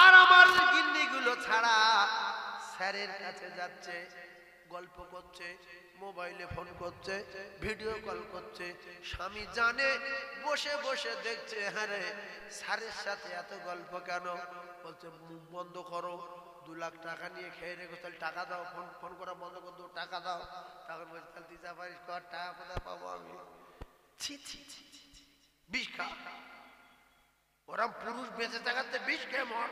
আর আমার গিন্নিগুলো ছাড়া স্যারের কাছে যাচ্ছে, গল্প করছে, মোবাইলে ফোন করছে, ভিডিও কল করছে। স্বামী জানে, বসে বসে দেখছে, হ্যাঁ রে স্যারের সাথে এত গল্প কেন? বলছে মুখ বন্ধ করো, 2 লাখ টাকা নিয়ে খেয়ে রেখো, তাহলে টাকা দাও, ফোন ফোন করা বন্ধ করে দাও, টাকা দাও। তখন বলছে তাহলে দিতে পারিস কর, টাকা কোথায় পাবো আমি? ছি ছি ছি, বিষ খা। ওরা পুরুষ বেঁচে থাকাতে বিষ খেয়ে মর।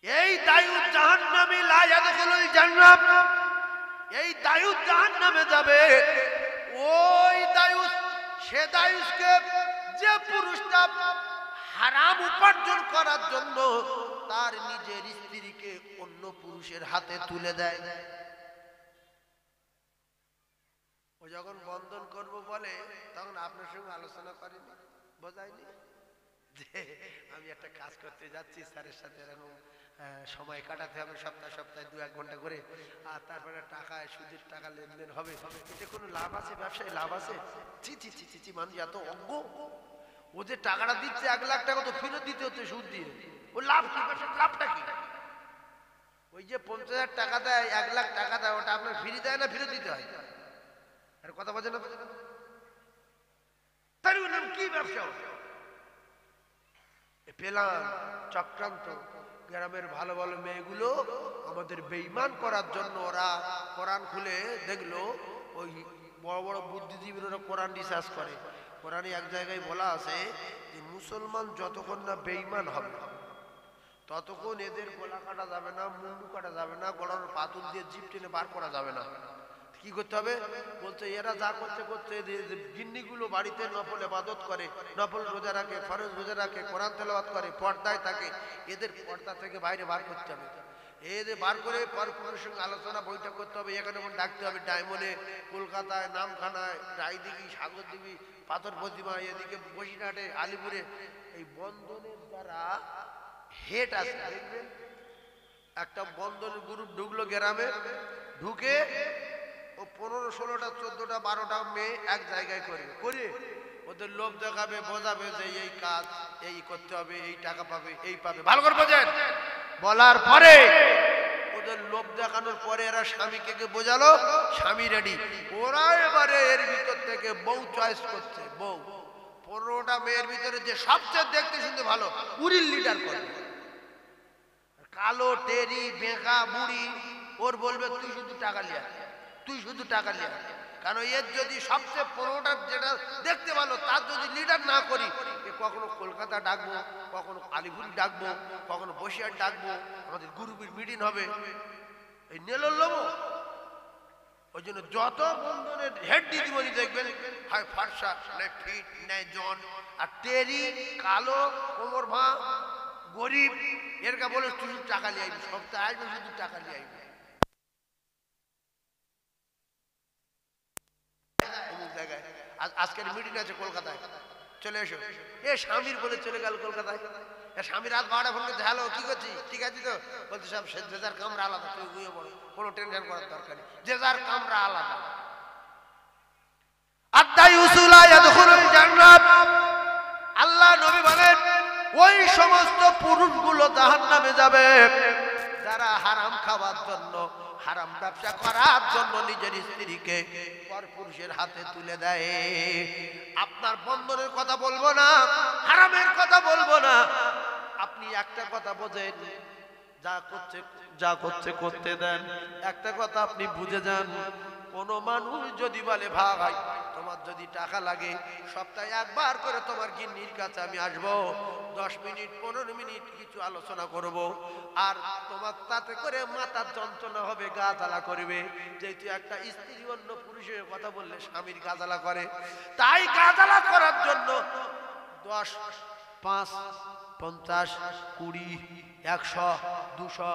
এই দায়ুস জাহান্নামী লা ইয়াদখুলুল জান্নাত, এই দায়ুস জাহান্নামে যাবে। ওই দায়ুস, সে দায়ুসকে যে পুরুষটা হারাম উপার্জন করার জন্য তার নিজের স্ত্রীকে অন্য পুরুষের হাতে তুলে দেয়। ও যখন বন্ধন করব বলে, তখন আপনার সঙ্গে আলোচনা করেনি, বোঝায়নি যে আমি একটা কাজ করতে যাচ্ছি, স্যারের সাথে এরকম সময় কাটাতে হবে, সপ্তাহে সপ্তাহে 2-1 ঘন্টা করে, আর তারপরে টাকায় সুদের টাকা লেনদেন হবে। এতে কোনো লাভ আছে? ব্যবসায় লাভ আছে? ছি ছি ছি ছি, মানুষ এত অজ্ঞ। ও যে টাকাটা দিচ্ছে 1 লাখ টাকা তো ফেরত দিতে হচ্ছে সুদ দিয়ে, ও লাভ কি? লাভটা কি? ওই যে 50,000 টাকা দেয়, 1 লাখ টাকা দেয়, ওটা আপনার ফ্রি দেয় না ফেরত দিতে হয়? আর কথা বলছে না, তাই বললাম কি ব্যবসা পেলাম? চক্রান্ত। গ্রামের ভালো ভালো মেয়েগুলো আমাদের বেঈমান করার জন্য ওরা কোরআন খুলে দেখলো, ওই বড় বড় বুদ্ধিজীবীরা ওরা কোরআন রিসার্চ করে। কোরআনে এক জায়গায় বলা আছে যে মুসলমান যতক্ষণ না বেঈমান হবে ততক্ষণ এদের গলা কাটা যাবে না, মুন্ডু কাটা যাবে না, গলার পাতুল দিয়ে জিভ টেনে বার করা যাবে না। কি করতে হবে? বলতে এরা যা করতে করতে গিন্নিগুলো বাড়িতে নফল ইবাদত করে, নফল রোজা রাখে, ফরজ রোজা রাখে, কোরআন তেলাওয়াত করে, পর্দায় থাকে, এদের পর্দা থেকে বাইরে বার করতে হবে। এদের বার করে পরপুরের সঙ্গে আলোচনা বৈঠক করতে হবে। এখানে ডাকতে হবে ডায়মন্ডে, কলকাতায়, নামখানায়, রায়দিঘি, সাগরদিঘি, পাথর প্রতিমা, এদিকে বসিরহাটে, আলিপুরে। এই বন্ধনের দ্বারা হেড আছে, দেখবেন একটা বন্ধনের গ্রুপ ঢুকলো গ্রামে, ঢুকে ও 15-16টা 14টা 12টা মেয়ে এক জায়গায় করবে, করে ওদের লোভ দেখাবে, বোঝাবে যে এই কাজ এই করতে হবে, এই টাকা পাবে, এই পাবে, ভালো করে বোঝেন। বলার পরে ওদের লোভ দেখানোর পরে এরা স্বামীকে বোঝালো, স্বামী রেডি। ওরা এবারে এর ভিতর থেকে বউ চয়েস করছে। বউ 15টা মেয়ের ভিতরে যে সবচেয়ে দেখতে শুনতে ভালো, উরিল লিডার করবে। কালো টেরি বেঁকা বুড়ি ওর বলবে তুই শুধু টাকা লিয়া, তুই শুধু টাকা লিয়া। কারণ এর যদি সবচেয়ে 15টা যেটা দেখতে ভালো তার যদি লিডার না করি, কখনো কলকাতা ডাকবো, কখনো আলিপুর ডাকবো, কখনো বসিরহাট ডাকবো, আমাদের গ্রুপের মিটিং হবে, এই নেলোর লোভ। ওই জন্য যত বন্ধনের হেড দিদিমণি দেখবেন হয় ফর্সা, নাই ফিট, নাই জন, আর টেরি কালো কোমর ভা গরিব, এরকা বলে তুই শুধু টাকা লিয়ে আইবি, সপ্তাহে আসবে শুধু টাকা লিয়ে আইবি। আজকের মিটিং আছে কলকাতায়, চলে এসো। এ স্বামীর বলে চলে গেল কলকাতায়। স্বামী রাত 12টা ফোন করছে, হ্যালো কি করছিস, ঠিক আছে তো? বলছে সব যে যার কামরা আলাদা, তুই ঘুমিয়ে পড়ো, কোনো টেনশন করার দরকার নেই, যে যার কামরা আলাদা। আল্লাহ নবী বলেন ওই সমস্ত পুরুষগুলো জাহান্নামে যাবে যারা হারাম খাওয়ার জন্য, হারাম ব্যবসা করার জন্য নিজের স্ত্রীকে পরপুরুষের হাতে তুলে দেয়। আপনার বন্ধনের কথা বলবো না, হারামের কথা বলবো না, আপনি একটা কথা বোঝেন, যা করছে করতে দেন। একটা কথা আপনি বুঝে যান, কোন মানুষ যদি বলে ভাই তোমার যদি টাকা লাগে সপ্তাহে একবার করে তোমার গিন্নির কাছে আমি আসবো, 10 মিনিট 15 মিনিট কিছু আলোচনা করব, আর তোমার তাতে করে মাথার যন্ত্রণা হবে, গা জ্বালা করবে। যেহেতু একটা স্ত্রী অন্য পুরুষের কথা বললে স্বামীর গা জ্বালা করে, তাই গা জ্বালা করার জন্য 10, 5, 50, 20, 100, 200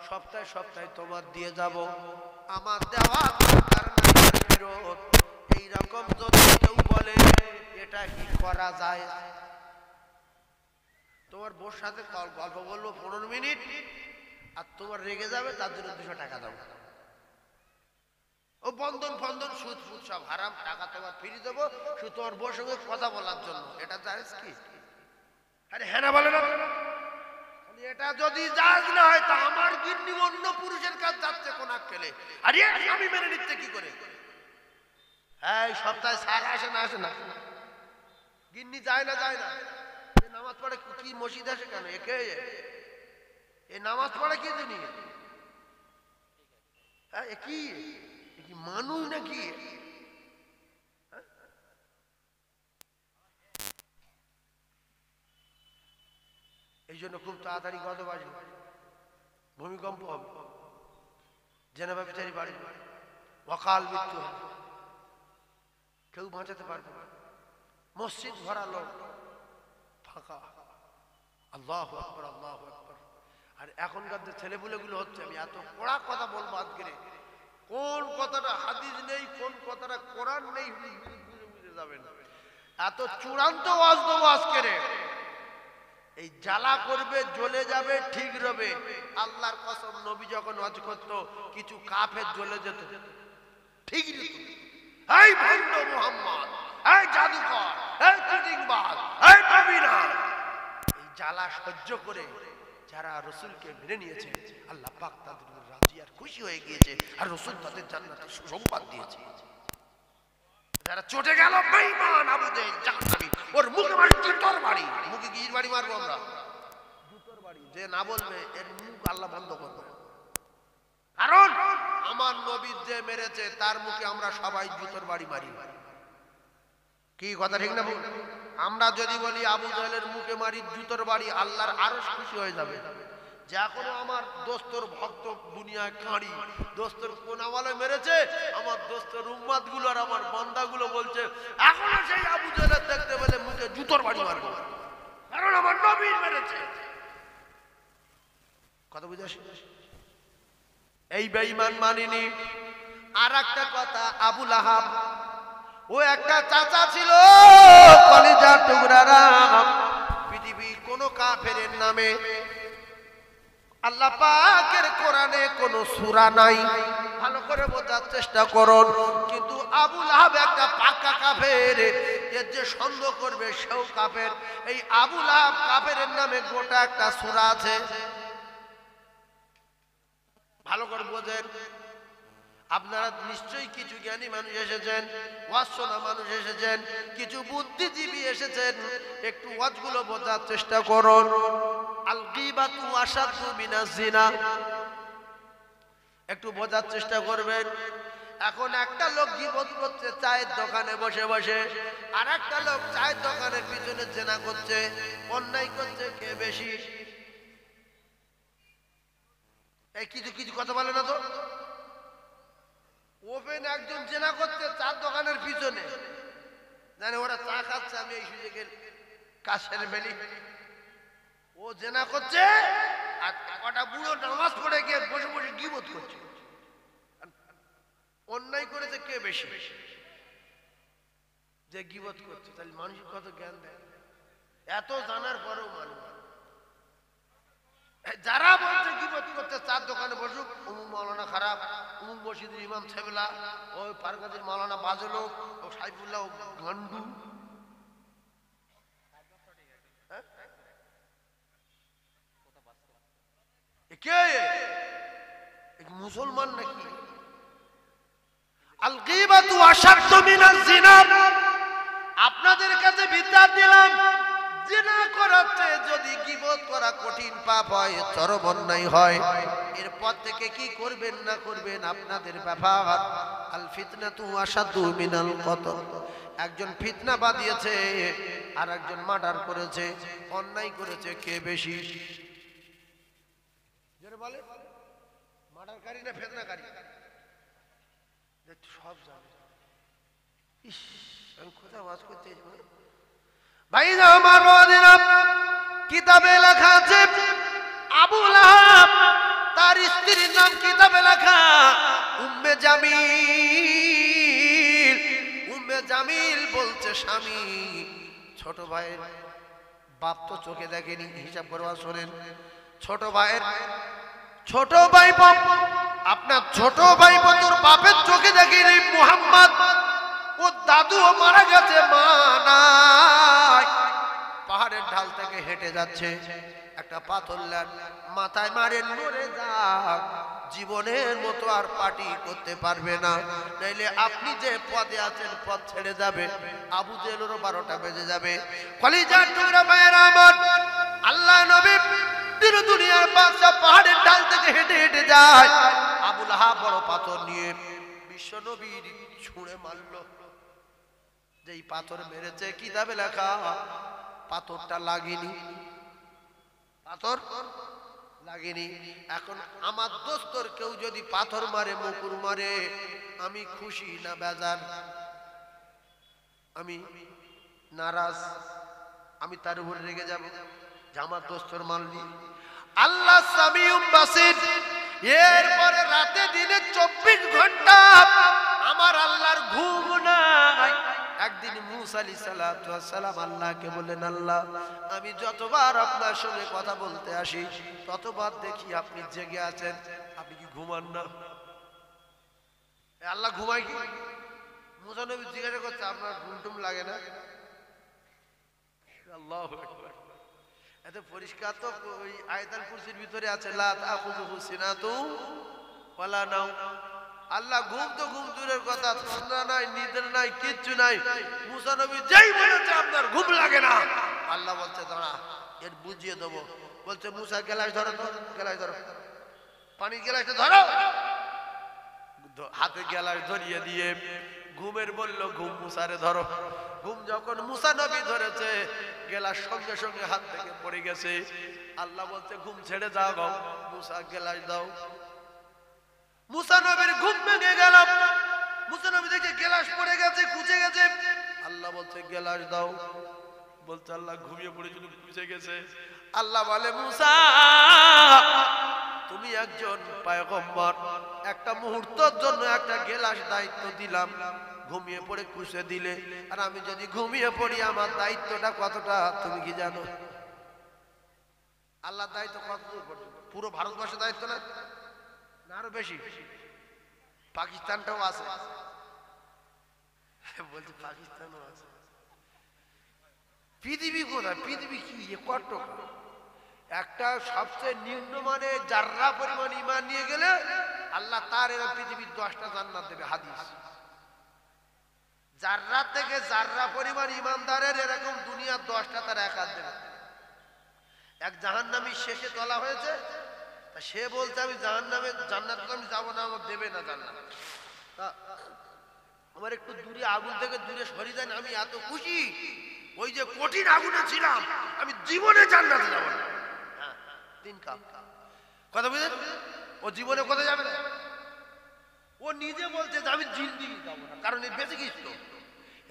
সপ্তাহে সপ্তাহে তোমার দিয়ে যাব। আমার দেওয়া দরকার নাই ফেরত। এইরকম যদি কেউ বলে এটা কি করা যায়? তোমার বউর সাথে গল্প বলবো 15 মিনিট, আর তোমার রেগে যাবে, তার জন্য 200 টাকা দাও। ও বন্ধন ফন্দন সুদ ফুদ সব হারাম, টাকা তোমার ফিরিয়ে দেবো শুধু তোমার বউর সঙ্গে কথা বলার জন্য। এটা জায়েজ কি? আরে হ্যাঁ না বলে না? এটা যদি জায়েজ না হয় তা আমার গিন্নি অন্য পুরুষের কাছে যাচ্ছে কোন আক্কেলে, আরে আমি মেনে নিতে কি করে? হ্যাঁ সপ্তাহে সার আসে না, আসে না, গিন্নি যায় না, যায় না, নামাজ পড়ে কি মসজিদ আসে কেন? একে এই নামাজ পড়ে কি জিনিস? হ্যাঁ কি মানুষ নাকি? এই জন্য খুব তাড়াতাড়ি গজব আসবে, ভূমিকম্প হবে, জেনেভা বিচারি বাড়ি, অকাল মৃত্যু হবে, কেউ বাঁচাতে পারবে না। মসজিদ ভরা লোক, ফাঁকা। আল্লাহু আকবার, আল্লাহু আকবার। আর এখনকার যে ছেলেপুলেগুলো হচ্ছে, আমি এত কড়া কথা বলবো আজকে, কোন কথাটা হাদিস নেই, কোন কথাটা কোরআন নেই, বুঝে যাবেন। এত চূড়ান্ত ওয়াজ দেবো আজকে, এই জ্বালা করবে, জ্বলে যাবে, ঠিক রবে। আল্লাহর কসম, নবী যখন ওয়াজ করতো কিছু কাফের জ্বলে যেত, ঠিক রত। এই ভণ্ড মুহাম্মদ, এই জাদুকর, এই চিটিংবাজ, এই নবীনা, এই জ্বালা সহ্য করে যারা রাসূলকে মেনে নিয়েছে, আল্লাহ পাক তাদের উপর রাজি আর খুশি হয়ে গিয়েছে, আর রাসূল তাদের জান্নাতের সুসংবাদ দিয়েছে। যারা চটে গেল বেঈমান আবু জেহেল জাহান্নামী, ওর মুখে মারি জুতোর বাড়ি, মুখে গিয়ে বাড়ি মারবো আমরা, জুতোর বাড়ি। যে না বলবে এর মুখ আল্লাহ বন্ধ করবে, কারণ আমার নবী যে মেরেছে তার মুখে আমরা সবাই জুতোর বাড়ি মারি। কি কথা ঠিক না? আমরা যদি বলি আবু জেহেলের মুখে মারি জুতোর বাড়ি, আল্লাহর আরশ খুশি হয়ে যাবে। যে এখনো আমার দোস্তর ভক্ত দুনিয়ায় কাঁড়ি, দোস্তর কোন আমলে মেরেছে, আমার দোস্তর উম্মাদ গুলো আর আমার বান্দা গুলো বলছে এখনো সেই আবু জেহেলের দেখতে পেলে মুখে জুতোর বাড়ি মারবো, কারণ আমার নবী মেরেছে। কথা বুঝে আসে? এই বেঈমান মানিনি। আর একটা কথা, আবু লাহাব, ও একটা চাচা ছিল কলিজার টুকরারা, পৃথিবী কোন কাফেরের নামে আল্লাহ পাকের কোরআনে কোন সূরা নাই, ভালো করে বোঝার চেষ্টা করুন। কিন্তু আবু লাহাব একটা পাক্কা কাফের, এর যে সন্দেহ করবে সেও কাফের। এই আবু লাহাব কাফেরের নামে গোটা একটা সূরা আছে, ভালো করে বোঝেন। আপনারা নিশ্চয়ই কিছু জ্ঞানী মানুষ এসেছেন, ওয়াজ শোনা মানুষ এসেছেন, কিছু বুদ্ধিজীবী এসেছেন, একটু ওয়াজগুলো বোঝার চেষ্টা করুন। আল গীবাতু আশাদ্দু মিনাজ জিনা, একটু বোঝার চেষ্টা করবেন। এখন একটা লোক গীবত করছে চায়ের দোকানে বসে বসে, আর একটা লোক চায়ের দোকানের পিছনে জেনা করছে, অন্যায় করছে, কে বেশি? এই কিছু কিছু কথা বলে না তো। ওপেন একজন জেনা করছে চার দোকানের পিছনে, জানে ওরা চা খাচ্ছে, আমি এই সুযোগে কাজ সেরে ফেলি। ও জেনা করছে আর কটা বুড়ো নামাজ পড়ে গিয়ে বসে বসে গীবত করছে। অন্যায় করেছে কে বেশি? যে গীবত করছে। তাহলে মানুষ কত জ্ঞান দেয়, এত জানার পরেও মানুষ যারা বলছে গীবত করতে চার দোকানে বসুক, অমুক মাওলানা খারাপ, অমুক মসজিদের ইমাম ছেবলা, ওই ফারুকাদের মাওলানা বাজে লোক, ও সাইফুল্লাহ গান্ডু, কে মুসলমান নাকি? আল গীবাতু আশাদ্দু মিনাজ জিনা, আপনাদের কাছে বিচার দিলাম, জিনা করাতে যদি গীবত করা কঠিন পাপ হয়, চরম অন্যায় হয়, এরপর থেকে কি করবেন না করবেন আপনাদের ব্যাপার। আল ফিতনাতু আশাদ্দু মিনাল কতল, একজন ফিতনা বাঁধিয়েছে আর একজন মার্ডার করেছে, অন্যায় করেছে, কে বেশি? যারা বলে মার্ডারকারী না ফিতনাকারী, সব জানে। ইস, আমি কোথাও ওয়াজ করতে ভাই, আমার কিতাবে লেখা আছে আবু লাহাব, তার স্ত্রীর নাম কিতাবে লেখা উম্মে জামিল। উম্মে জামিল বলছে স্বামী, ছোট ভাইয়ের বাপ তো চোখে দেখেনি, হিসাব করবা শোনেন, ছোট ভাই আপনার ছোট ভাই তোর বাপের চোখে দেখি মুহাম্মদ ও দাদুও মারা গেছে, মা নাই, পাহাড়ের ঢাল থেকে হেঁটে যাচ্ছে, একটা পাথর নেন মাথায় মারেন, মরে যাক, জীবনের মতো আর পার্টি করতে পারবে না, নাইলে আপনি যে পদে আছেন পদ ছেড়ে যাবে, আবু জেলেরও 12টা বেজে যাবে। কলিজার টুকরা ভাইয়েরা আমার, আল্লাহ নবী দুনিয়ার বাদশা পাহাড়ের ঢাল থেকে হেঁটে হেঁটে যায়, আবু লাহাব বড় পাথর নিয়ে বিশ্ব নবীর ছুঁড়ে মারল। যেই পাথর মেরেছে কিতাবে লেখা পাথরটা লাগেনি, পাথর লাগেনি। এখন আমার দোস্তর কেউ যদি পাথর মারে, মুকুর মারে, আমি খুশি না বেজার? আমি নারাজ, আমি তার উপরে রেগে যাব যে আমার দোস্তর মারলি। আল্লাহ সামিউম বাসির, এরপরে রাতে দিনে 24 ঘন্টা আমার আল্লাহর ঘুম নাই। একদিন মূসা আলাইহিস সালাতু ওয়াস সালাম আল্লাহকে বললেন, আল্লাহ আমি যতবার আপনার সঙ্গে কথা বলতে আসি ততবার দেখি আপনি জেগে আছেন, আপনি কি ঘুমান না? আল্লাহ ঘুমায় কি? মূসা নবী জিজ্ঞাসা করছে, আপনার ঘুম টুম লাগে না? আল্লাহু আকবার। এত পরিষ্কার তো ওই আয়াতুল কুরসির ভিতরে আছে, লা তাখুযুহু সিনাতু ওয়ালা নাওম। আল্লাহ ঘুম তো ঘুম দূরের কথা, তন্দ্রা নাই, নিদ্রা নাই, কিচ্ছু নাই। মূসা নবী যেই বলেছে আপনার ঘুম লাগে না, আল্লাহ বলছে দাঁড়া এর বুঝিয়ে দেবো। বলছে মূসা গেলাস ধরো, গেলাস ধরো, পানির গেলাসটা ধরো, হাতে গেলাস ধরিয়ে দিয়ে ঘুমের বলল ঘুম মূসারে ধরো। ঘুম যখন মূসা নবী ধরেছে, গেলাস সঙ্গে সঙ্গে হাত থেকে পড়ে গেছে। আল্লাহ বলছে ঘুম ছেড়ে যাও, মূসা গেলাস দাও। মূসা নবীর ঘুম ভেঙে গেল, মূসা নবী দেখে গেলাস পড়ে গেছে, কুচে গেছে। আল্লাহ বলছে গেলাস দাও। বলছে আল্লাহ ঘুমিয়ে পড়েছিল, কুচে গেছে। আল্লাহ বলে মূসা তুমি একজন পয়গম্বর, একটা মুহূর্তের জন্য একটা গেলাস দায়িত্ব দিলাম, ঘুমিয়ে পড়ে কুচে দিলে, আর আমি যদি ঘুমিয়ে পড়ি আমার দায়িত্বটা কতটা তুমি কি জানো? আল্লাহর দায়িত্ব কত? পুরো ভারতবর্ষের দায়িত্ব না, আরো বেশি। পাকিস্তানটাও আছে, বলছে পাকিস্তানও আছে। পৃথিবী কোথায়? পৃথিবী কি কত? একটা সবচেয়ে নিম্নমানে জাররা পরিমাণ ঈমান নিয়ে গেলে আল্লাহ তার এরকম পৃথিবীর 10টা জান্নাত দেবে। হাদিস, জাররা থেকে জাররা পরিমাণ ঈমানদারের এরকম দুনিয়ার 10টা তার এক হাত দেবে। এক জাহান্নামী শেষে তোলা হয়েছে, সে বলছে আমি জাহান্নামে, জান্নাতে আমি যাবো না, আমার দেবে না জান্নাত। আমার একটু দূরে আগুন থেকে দূরে সরে যান, আমি এত খুশি, ওই যে কঠিন আগুনে ছিলাম, আমি জীবনে জান্নাতে যাবো না। দিন কাপ কথা বুঝলেন? ও জীবনে কোথায় যাবে না, ও নিজে বলছে যে আমি জিন্দিগি যাবো না, কারণ এই বেঁচে গেছিল।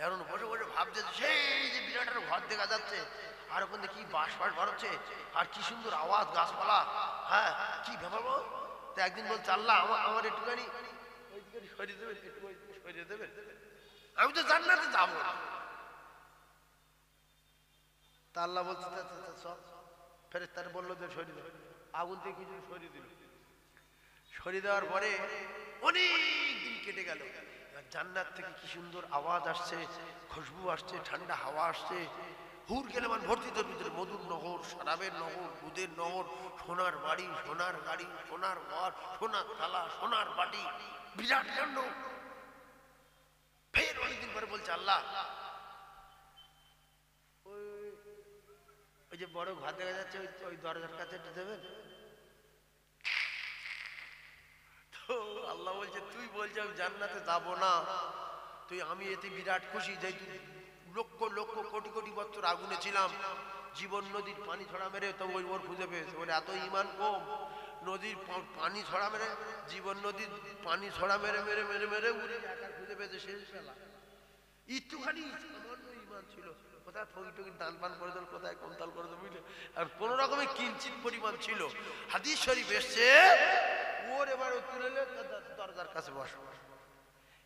এখন বসে বসে ভাবছে সেই যে বিরাট ঘর দেখা যাচ্ছে, আর ওখানে কি বাঁশ ফাঁস বাড়ছে, আর কি সুন্দর আওয়াজ, গাছপালা, হ্যাঁ কি ব্যাপার। তো একদিন বলছে আল্লাহ আমার একটুখানি সরিয়ে দেবেন, একটু সরিয়ে দেবেন, আমি তো জান্নাতে যাবো না। তা আল্লাহ বলছে সব ফেরেশতারা বললো যে সরিয়ে দেবে। আগুন থেকে কিছু সরিয়ে দিল, সরিয়ে দেওয়ার পরে অনেক দিন কেটে গেল। জান্নাত থেকে কি সুন্দর আওয়াজ আসছে, খুশবু আসছে, ঠান্ডা হাওয়া আসছে, হুর গেলে মান ভর্তি তোর ভিতরে মধুর নহর, শরাবের নহর, দুধের নহর, সোনার বাড়ি, সোনার গাড়ি, সোনার ঘর, সোনার থালা, সোনার বাটি, বিরাট কাণ্ড। ফের অনেকদিন পরে বলছে আল্লাহ ওই যে বড় ঘর দেখা যাচ্ছে ওই দরজার কাছে একটু দেবেন। তো আল্লাহ বলছে তুই বলছিস আমি জান্নাতে যাবো না, তুই আমি এতে বিরাট খুশি যে তুই লক্ষ লক্ষ কোটি কোটি বছর আগুনে ছিলাম, জীবন নদীর পানি ছড়া মেরে তো ওই ওর খুঁজে পেয়েছে, ওর এত ঈমান কম, নদীর পানি ছড়া মেরে, জীবন নদীর পানি ছড়া মেরে মেরে মেরে মেরে উড়ে একা খুঁজে পেয়েছে। শেষ বেলা একটুখানি সামান্য ঈমান ছিল, কোথায় ফকির দান পান করে দিল, কোথায় কমতাল করে দিল, বুঝলে, আর কোন রকমের কিঞ্চিত পরিমাণ ছিল। হাদিস শরীফ এসছে ওর এবার তুলে দরজার কাছে বসো,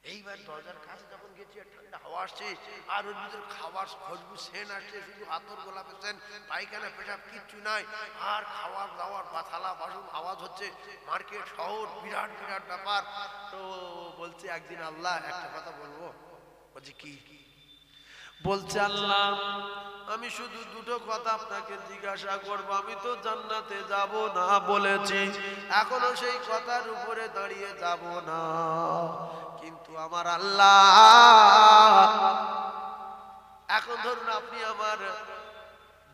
এইবার দরজার কাছে যখন গেছি ঠান্ডা হাওয়া আসছে আর ওর ভিতরে খাবার খুশবু সেন আসছে, শুধু আতর গোলাপের সেন, পায়খানা পেশাব কিচ্ছু নাই, আর খাওয়ার দাওয়ার বা থালা বাসন আওয়াজ হচ্ছে, মার্কেট শহর বিরাট বিরাট ব্যাপার। তো বলছে একদিন আল্লাহ একটা কথা বলবো। বলছে কি? বলছে আল্লাহ আমি শুধু দুটো কথা আপনাকে জিজ্ঞাসা করব, আমি তো জান্নাতে যাব না বলেছি, এখনো সেই কথার উপরে দাঁড়িয়ে যাব না, কিন্তু আমার আল্লাহ এখন ধরুন আপনি আমার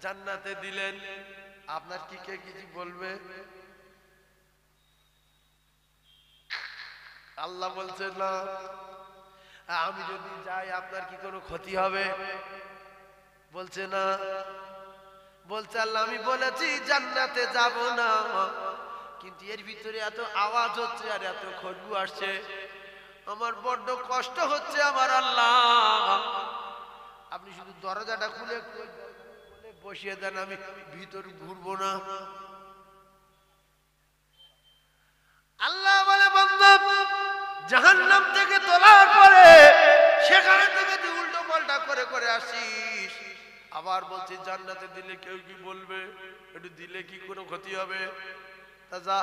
জান্নাতে দিলেন, আপনার কি কে কিছু বলবে? আল্লাহ বলছে না। আমি যদি যাই আপনার কি কোনো ক্ষতি হবে? বলছে না। বলছে আল্লাহ আমি বলেছি জান্নাতে যাব না, কিন্তু এর ভিতরে এত আওয়াজ হচ্ছে আর এত খুশবু আসছে, আমার বড্ড কষ্ট হচ্ছে আমার আল্লাহ, আপনি শুধু দরজাটা খুলে বসিয়ে দেন, আমি ভিতরে ঘুরবো না। আল্লাহ বলে বান্দা জাহান্নাম থেকে তোলার পরে সেখানে থেকে তুই উল্টো পাল্টা করে করে আসিস, আবার বলছি জান্নাতে দিলে কেউ কি বলবে? একটু দিলে কি কোনো ক্ষতি হবে? তা যা,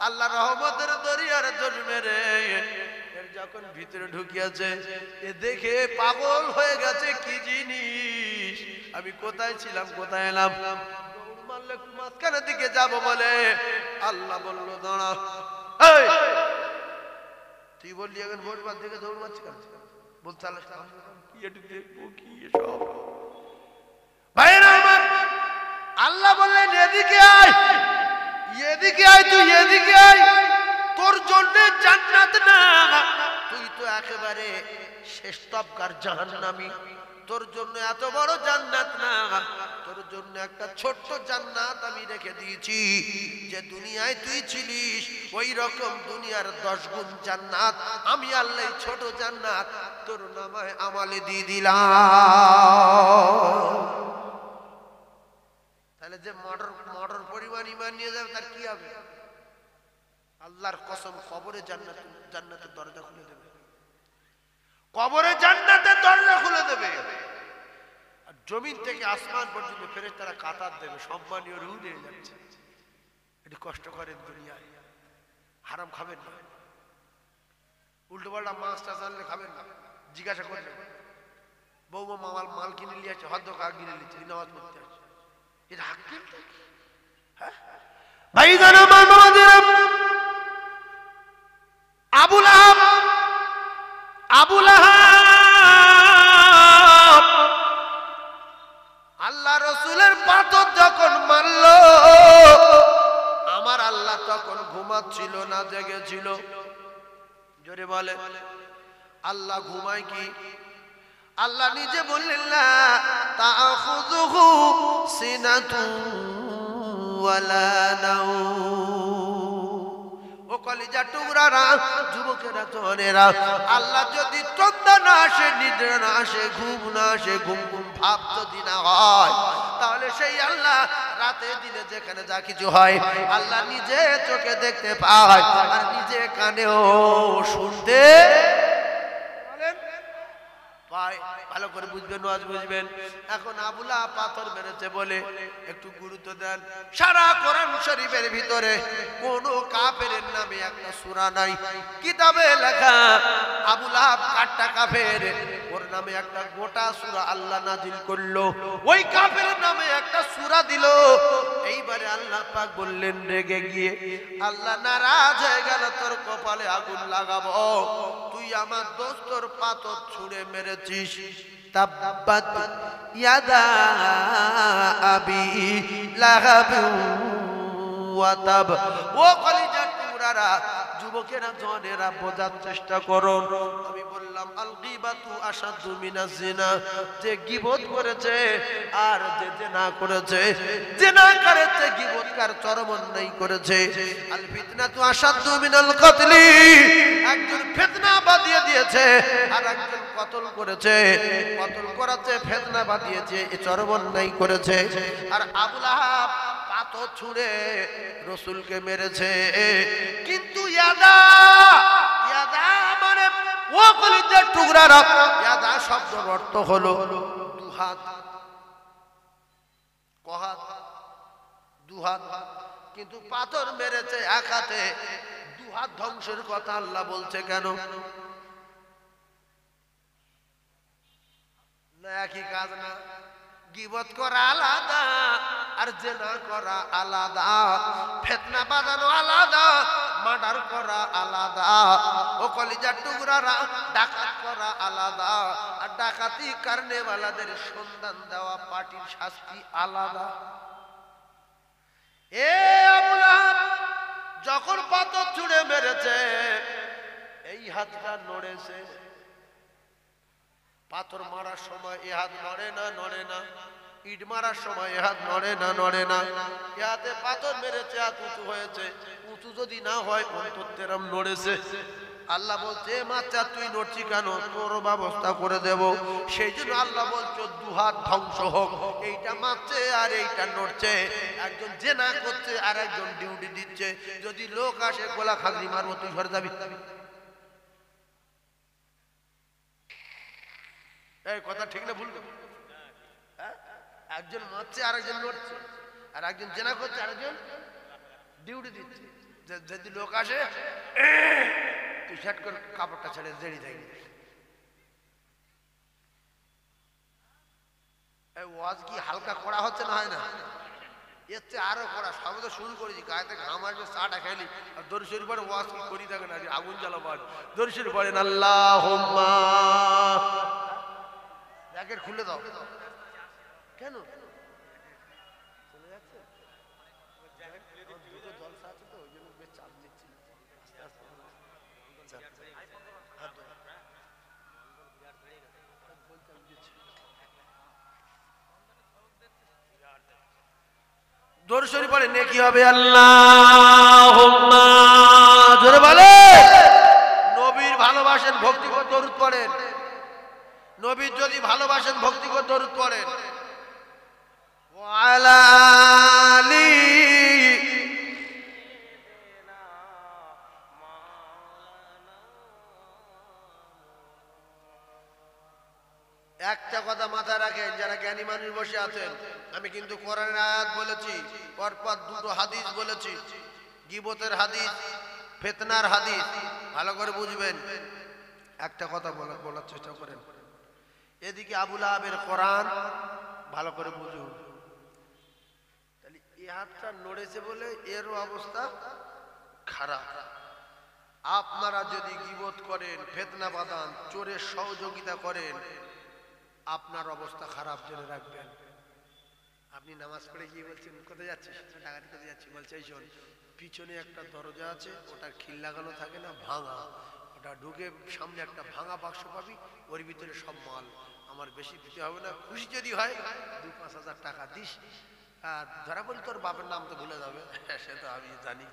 আল্লাহ রহমতের দরিয়ার জল মেরে এর যখন ভিতরে ঢুকিয়েছে, এ দেখে পাগল হয়ে গেছে, কি জিনিস, আমি কোথায় ছিলাম কোথায় এলাম, দৌড় মারলে মাঝখানের দিকে যাব বলে আল্লাহ বলল দাঁড়া। এই তুই বললি এখন ভোরবার থেকে দৌড় মারছি কেন? বলতে কি একটু দেখবো কি এসব। ভাইরা আমার, আল্লাহ বললেন এদিকে আয়, এদিকে আয়, তুই এদিকে আয়, তোর জন্য জান্নাত না, তুই তো একেবারে শেষ তবকার জাহান্নামী, তোর জন্য এত বড় জান্নাত না, তোর জন্য একটা ছোট্ট জান্নাত আমি রেখে দিয়েছি, যে দুনিয়ায় তুই ছিলিস ওই রকম দুনিয়ার 10 গুণ জান্নাত আমি আল্লাহ ছোট জান্নাত তোর নামে আমালে দিয়ে দিলাম। তাহলে যে মটর পরিমাণ ঈমান নিয়ে যাবে তার কি হবে? আল্লাহর কসম, কবরে জান্নাতের দরজা খুলে দেবে, কবরে জান্নাতের দরজা খুলে দেবে, আর জমিন থেকে আসমান পর্যন্ত ফেরেশতারা কাতার দেবে, সম্মানীয় রূহ নিয়ে যাচ্ছে। এটি কষ্ট করেন দুনিয়ায়, হারাম খাবেন না, উল্টো পাল্টা মাছ টাছ আনলে খাবেন না, জিজ্ঞাসা করবেন বৌমা মামাল মাল কিনে নিয়ে আছে, হদ্দ কাক কিনে নিচ্ছে, নামাজ পড়তে আছে, এটা হাক কিনতে। হ্যাঁ ভাইজান আমার বাবাজিরা, আবু লাহাব আল্লাহ রসুলের পাথর যখন মারল, আমার আল্লাহ তখন ঘুমাচ্ছিল না, জেগেছিল। জোরে বলে আল্লাহ ঘুমায় কি? আল্লাহ নিজে বললেন না তাখুযুহু সিনাতুন ওয়ালা নাওম। ও কলিজার টুকরারা, যুবকেরা, জওয়ানেরা, আল্লাহ যদি তন্দ্রা না আসে, নিদ্রা না আসে, ঘুম না আসে, ঘুম ঘুম ভাব যদি না হয়, তাহলে সেই আল্লাহ রাতে দিনে যেখানে যা কিছু হয় আল্লাহ নিজে চোখে দেখতে পায়, আর নিজে কানেও শুনতে পায়। ভালো করে বুঝবেন, আজ বুঝবেন। এখন আবু লাহাব পাথর মেরেছে বলে একটু গুরুত্ব দেন। সারা কোরআন শরীফের ভিতরে কোন কাফেরের নামে একটা সূরা নাই, কিতাবে লেখা আবু লাহাব কাটটা কাফের, ওর নামে একটা গোটা সূরা আল্লাহ নাজিল করলো, ওই কাফেরের নামে একটা সূরা দিল। এইবারে আল্লাহ পাক বললেন রেগে গিয়ে, আল্লাহ নারাজ হয়ে গেল, তোর কপালে আগুন লাগাবো, তুই আমার দোস্তর পাথর ছুঁড়ে মেরেছিস। তাব্বাত ইয়াদা আবি লাহাব ওয়া তাব। ও কলিজার টুকরারা, যুবকেরা, জওয়ানেরা, বোঝার চেষ্টা করো। আমি বললাম আল গীবাতু আশাদ্দু মিনাজ জিনা, যে গীবত করেছে আর যে জিনা করেছে, জিনা করেছে গীবতকার চরম অন্যায় করেছে। আল ফিতনাতু আশাদ্দু মিনাল কতলি, একজন ফিতনা বাঁধিয়ে দিয়েছে আর একজন কতল করেছে, কতল করাতে ফিতনা বাঁধিয়েছে, এ চরম অন্যায় করেছে। আর আবু লাহাব পাথর ছুঁড়ে রসুলকে মেরেছে, কিন্তু ইয়াদা মানে ও কলিজার টুকরারা, ইয়াদা শব্দের অর্থ হলো দুহাত। কহাত? দুহাত। কিন্তু পাথর মেরেছে এক হাতে, দুহাত ধ্বংসের কথা আল্লাহ বলছে কেন? না একই কাজ না? গীবত করা আলাদা আর জেনা করা আলাদা, ফিতনা বাঁধানো আলাদা, মার্ডার করা আলাদা। ও কলিজার টুকরারা, ডাকাত করা আলাদা আর ডাকাতি কারণেওয়ালাদের সন্ধান দেওয়া পার্টির শাস্তি আলাদা। এ আবু লাহাব যখন পাথর ছুঁড়ে মেরেছে, এই হাতটা নড়েছে। পাথর মারার সময় এ হাত নড়ে না, নড়ে না। ইট মারার সময় এ হাত নড়ে না, নড়ে না। এ হাতে পাথর মেরেছে, হাত উঁচু হয়েছে। উঁচু যদি না হয় অন্তর তেরম নড়েছে। আল্লাহ বলছে মাচ্চা তুই নড়ছি কেন? তোর ব্যবস্থা করে দেব। সেই জন্য আল্লাহ বলছো দুহাত ধ্বংস হোক। এইটা মারছে আর এইটা নড়ছে। একজন জেনা করছে আর একজন ডিউটি দিচ্ছে। যদি লোক আসে গোলা খাগড়ি মারবো, তুই ঘরে যাবি? এই কথা ঠিক না ভুল? একজন মারছে আর একজন নড়ছে, আর একজন জেনা করছে আর একজন ডিউটি দিচ্ছে। যদি লোক আসে তুই সেট করে কাপড়টা ছেড়ে জেড়ি থাকবি। এই ওয়াজ কি হালকা করা হচ্ছে না? হয় না? এর চেয়ে আরো করা। সবে তো শুরু করেছি, গায়েতে ঘাম আসবে, চাটা খাইলি আর দর্শনের পরে ওয়াজ কি করি থাকে না, আগুন জ্বালাবো। দর্শন পড়েন আল্লাহুম্মা। জ্যাকেট খুলে দাও। কেন চলে যাচ্ছে? দুটো জলসা আছে তো, ওই জন্য বেশ চাপ নিচ্ছি। দরুদ শরীফ পড়ে নেকি হবে। আল্লাহুম্মা, জোরে বলে। নবীর ভালোবাসেন, ভক্তি করে দরুদ পড়েন। নবীর যদি ভালোবাসেন, ভক্তি করে দরুদ পড়েন। ওয়া আলা আলি। একটা কথা মাথায় রাখেন, যারা জ্ঞানী মানুষ বসে আছেন, আমি কিন্তু কোরআনের আয়াত বলেছি, পরপর দুটো হাদিস বলেছি, গীবতের হাদিস, ফিতনার হাদিস। ভালো করে বুঝবেন। একটা কথা বলার চেষ্টা করেন। এদিকে আবু লাহাবের কোরআন, ভালো করে বুঝুন। তাহলে এই হাতটা নড়েছে বলে এরও অবস্থা খারাপ। আপনারা যদি গীবত করেন, ফিতনা বাঁধান, চোরের সহযোগিতা করেন, আপনার অবস্থা খারাপ, জেনে রাখবেন। আপনি নামাজ পড়ে গিয়ে বলছেন কোথায় যাচ্ছিস? ডাকাতি কোথায় যাচ্ছি? বলছে এই শোন, পিছনে একটা দরজা আছে, ওটার খিল লাগানো থাকে না, ভাঙা। ওটা ঢুকে সামনে একটা ভাঙা বাক্স পাবি, ওর ভিতরে সব মাল। আমার বেশি দিতে হবে না, খুশি যদি হয় 2-5 হাজার টাকা দিস। আর ধরা বলি তোর বাপের নাম তো ভুলে যাবে, সে তো আমি জানি।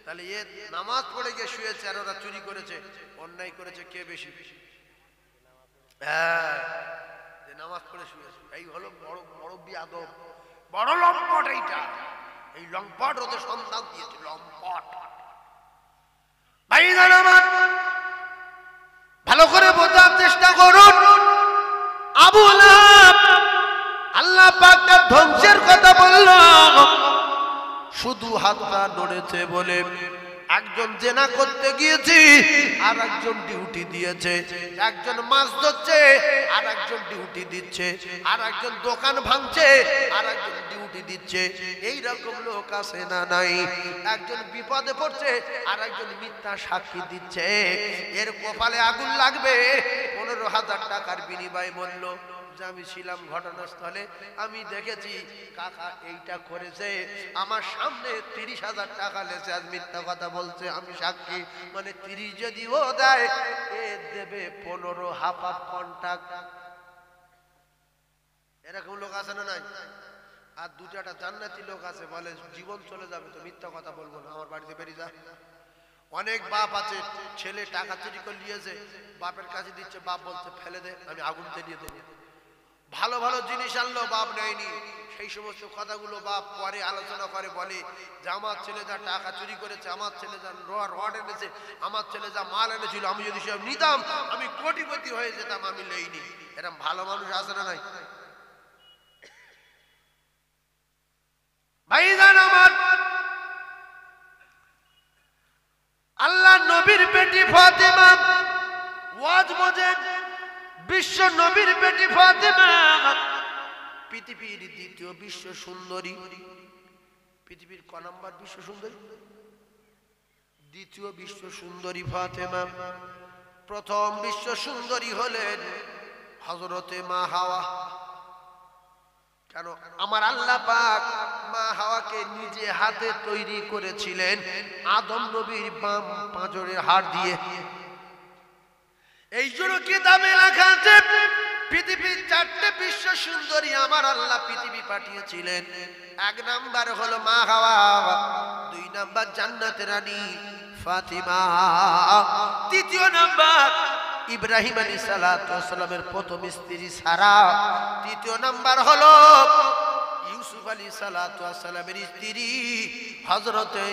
তাহলে এ নামাজ পড়ে গিয়ে শুয়েছে আর ওরা চুরি করেছে, অন্যায় করেছে কে বেশি? হ্যাঁ, যে নামাজ পড়ে শুয়েছে। এই হলো বড় বড় বিয়াদব, বড় লম্পট। এইটা এই লম্পট ওদের সন্তান দিয়েছে, লম্পট। ভাইজান আমার, ভালো করে বোঝার চেষ্টা করুন। আবু লাহাব আল্লাহ পাক তার ধ্বংসের কথা বলল, শুধু হাতটা নড়েছে বলে। একজন জেনা করতে গিয়েছি আর একজন ডিউটি দিয়েছে। একজন মাছ ধরছে আর একজন ডিউটি দিচ্ছে। আর একজন দোকান ভাঙছে আর একজন ডিউটি দিচ্ছে। এই রকম লোক আছে না নাই? একজন বিপদে পড়ছে আর একজন মিথ্যা সাক্ষী দিচ্ছে। এর কপালে আগুন লাগবে। 15,000 টাকার বিনিময়ে বলল যে আমি ছিলাম ঘটনাস্থলে, আমি দেখেছি কাকা এইটা করেছে, আমার সামনে 30,000 টাকা লেছে, আজ মিথ্যা কথা বলছে, আমি সাক্ষী। মানে 30 যদি ও দেয়, এ দেবে 15 হাফ কন্ট্রাক্ট। এরকম লোক আছে না নাই? আর দুটাটা জান্নাতি লোক আছে, বলে জীবন চলে যাবে তো মিথ্যা কথা বলবো না, আমার বাড়িতে বেরিয়ে যা। অনেক বাপ আছে, ছেলে টাকা চুরি করে নিয়েছে, বাপের কাছে দিচ্ছে, বাপ বলছে ফেলে দে, আমি আগুন জ্বালিয়ে দেবো। ভালো ভালো জিনিস আনলো, বাপ নেয়নি, সেই সমস্ত কথাগুলো বাপ পরে আলোচনা করে বলে যে আমার ছেলে যা টাকা চুরি করেছে, আমার ছেলে যা রড এনেছে, আমার ছেলে যা মাল এনেছিল, আমি যদি সব নিতাম আমি কোটিপতি হয়ে যেতাম, আমি লইনি। এরকম ভালো মানুষ আছে না নাই? ভাইজান আমার, আল্লাহ নবীর বেটি ফাতেমা, ওয়াজ বোঝেন, বিশ্ব নবীর বেটি ফাতেমা পৃথিবীর দ্বিতীয় বিশ্ব সুন্দরী। পৃথিবীর ক নাম্বার বিশ্ব সুন্দরী? দ্বিতীয় বিশ্ব সুন্দরী ফাতেমা। প্রথম বিশ্ব সুন্দরী হলেন হযরতে মা হাওয়া। কেন? আমার আল্লাহ পাক মা হাওয়াকে নিজে হাতে তৈরি করেছিলেন আদম নবীর বাম পাঁজরের হাড় দিয়ে। এই জন্য কিতাবে লেখা আছে পৃথিবীর 4টে বিশ্ব সুন্দরী আমার আল্লাহ পৃথিবী পাঠিয়েছিলেন। 1 নাম্বার হলো মা হাওয়া, 2 নাম্বার জান্নাতের রানী ফাতিমা, 3য় নাম্বার ইব্রাহিম আলাইহিস সালাতু ওয়াস সালামের প্রথম স্ত্রী সারা, 3য় নাম্বার হলো ইউসুফ আলাইহিস সালাতু ওয়াস সালামের স্ত্রী হযরতে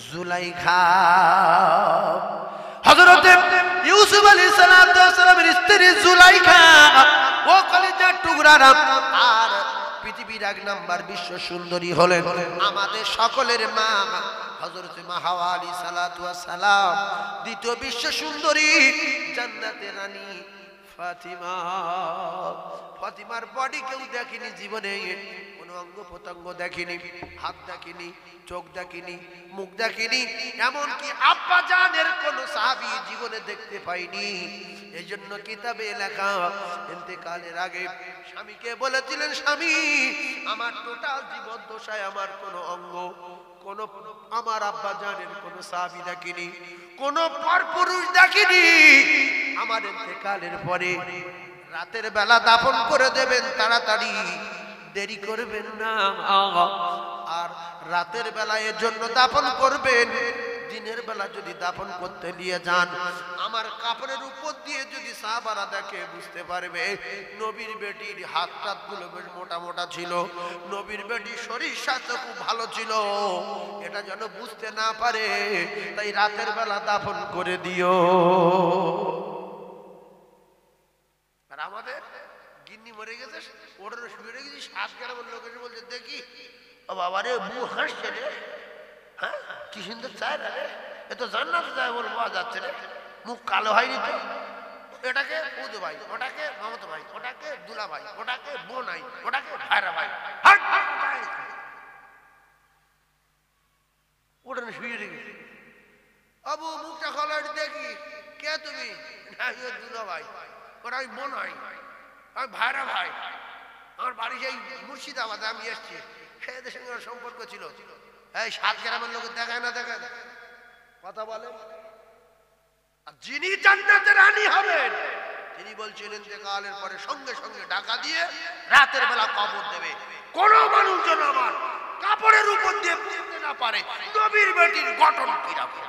জুলাইখা। হযরতে ইউসুফ আলাইহিস সালাতু ওয়াস সালামের স্ত্রী জুলাইখা ও কলিজার টুকরা। আর পৃথিবীর 1 নাম্বার বিশ্ব সুন্দরী হলেন আমাদের সকলের মা হযরতে মা হাওয়া আলাইহিস সালাতু ওয়াস সালাম, 2য় বিশ্ব সুন্দরী জান্নাতের রানী ফাতিমা। ফাতিমার বডি কেউ দেখেনি জীবনে, কোনো অঙ্গ প্রত্যঙ্গ দেখেনি, হাত দেখেনি, চোখ দেখেনি, মুখ দেখেনি, এমনকি আব্বা জানের কোনো সাহাবী জীবনে দেখতে পাইনি। এই জন্য কিতাবে লেখা ইন্তেকালের আগে স্বামীকে বলেছিলেন, স্বামী আমার টোটাল জীবন দশায় আমার কোনো অঙ্গ, কোন আমার আব্বা জানের কোন সাহাবী দেখিনি, কোন পরপুরুষ দেখিনি। আমার ইন্তেকালের পরে রাতের বেলা দাফন করে দেবেন, তাড়াতাড়ি দেরি করবেন না। আর রাতের বেলা এর জন্য দাফন করবেন, দিনের বেলা যদি দাফন করতে নিয়ে যান আমার কাপড়ের উপর দিয়ে যদি সাহাবারা দেখে বুঝতে পারবে নবীর বেটির হাত টাতগুলো বেশ মোটা মোটা ছিল, নবীর বেটির শরীর স্বাস্থ্য খুব ভালো ছিল। এটা যেন বুঝতে না পারে, তাই রাতের বেলা দাফন করে দিও। আর আমাদের গিন্নি মরে গেছে, ওটার শুয়ে রেখেছি, 7 গ্রামের লোক এসে বলছে দেখি ও বাবা রে মুখ হাসছে রে, হ্যাঁ কি সুন্দর চায় রে, এ তো জান্নাতে যায় বলে পাওয়া যাচ্ছে রে, মুখ কালো হয়নি তো। এটাকে উদ ভাই, ওটাকে মামাতো ভাই, ওটাকে দুলা ভাই, ওটাকে বোনাই, ওটাকে ভাইরা ভাই, ওটা শুয়ে রেখেছি। আবু মুখটা খোলা দেখি, কে তুমি? দুলা ভাই, ওটা আমি বোনাই, আমি ভাইরা ভাই, আমার বাড়ি সেই মুর্শিদাবাদে আমি এসছি, এদের সঙ্গে আমার সম্পর্ক ছিল। এই 7 গ্রামের লোকের দেখায় না, দেখায় কথা বলেন। যিনি জান্নাতের রানী হবেন তিনি বলছিলেন ইন্তেকালের পরে সঙ্গে সঙ্গে ঢাকা দিয়ে রাতের বেলা কবর দেবে। কোন মানুষ যেন আমার কাপড়ের উপর দিয়ে বুঝতে না পারে নবীর বেটির গঠন কিরকম।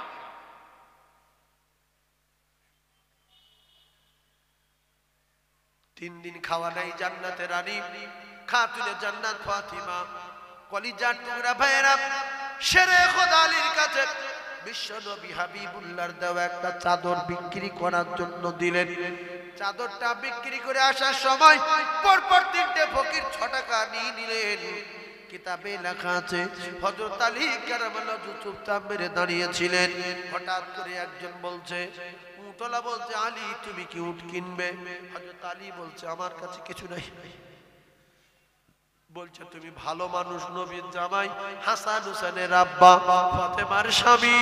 3 দিন খাওয়া নাই জান্নাতের রানী খাতুনে জান্নাত ফাতিমা। কলিজার টুকরা ভাইয়েরা, শেরে খোদা আলীর কাছে বিশ্ব নবী হাবিবুল্লাহর দেওয়া একটা চাদর বিক্রি করার জন্য দিলেন। চাদরটা বিক্রি করে আসার সময় পরপর 3টে ফকির 6 টাকা নিয়ে নিলেন। কিতাবে লেখা আছে হযরত আলী কারামাল্লাহু চুপচাপ মেরে দাঁড়িয়েছিলেন। হঠাৎ করে একজন বলছে, উটলা বলছে, আলী তুমি কি উট কিনবে? হযরত আলী বলছে আমার কাছে কিছু নাই। বলছে তুমি ভালো মানুষ, নবীর জামাই, হাসান হুসেনের আব্বা, ফাতেমার স্বামী,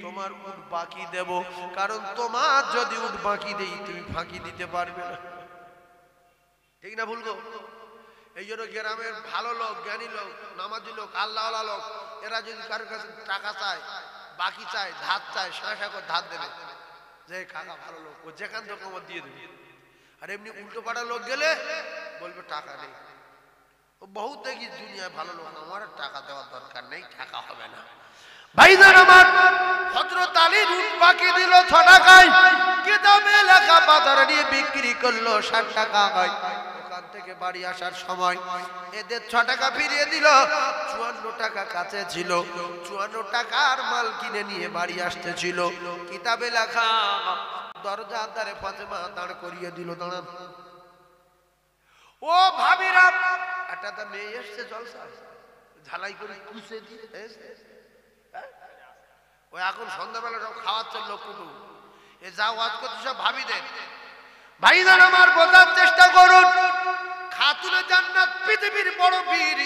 তোমার উট বাকি দেব, কারণ তোমার যদি উট বাকি দেই তুমি ফাঁকি দিতে পারবে না। ঠিক না ভুল গো? এই জন্য গ্রামের ভালো লোক, জ্ঞানী লোক, নামাজি লোক, আল্লাহওয়ালা লোক, এরা যদি কারোর কাছে টাকা চায়, বাকি চায়, ধার চায়, শাঁসা করে ধার দেবে, যে কাকা ভালো লোক, ও যেখান থেকে আমার দিয়ে দেবে। আর এমনি উল্টো পাড়া লোক গেলে বলবে টাকা নেই। ও বহুত দেখি দুনিয়ায় ভালো লোক, আমার টাকা দেওয়ার দরকার নেই, টাকা হবে না। ভাইজান আমার, হযরত আলীর উট বাকি দিল 6 টাকায়, কিতাবে লেখা বাজারে নিয়ে বিক্রি করলো 60 টাকা হয়। থেকে বাড়ি আসার সময় এদের 6 টাকা ফিরিয়ে দিল। 54 টাকা কাছে ছিল, 54 টাকার মাল কিনে নিয়ে বাড়ি আসতেছিল। কিতাবে লেখা দরজার ধারে ফাতেমা দাঁড় করিয়ে দিল। দাঁড়ান ও ভাবিরা, একটা মেয়ে এসছে জলসা ঝালাই করে কুচে দিয়ে ওই এখন সন্ধ্যাবেলা সব খাওয়াচ্ছে লোক কুটু এ যা ওয়াজ করছে সব ভাবিদের। ভাইজান আমার বোঝার চেষ্টা করুন, খাতুনে জান্নাত পৃথিবীর বড় বীর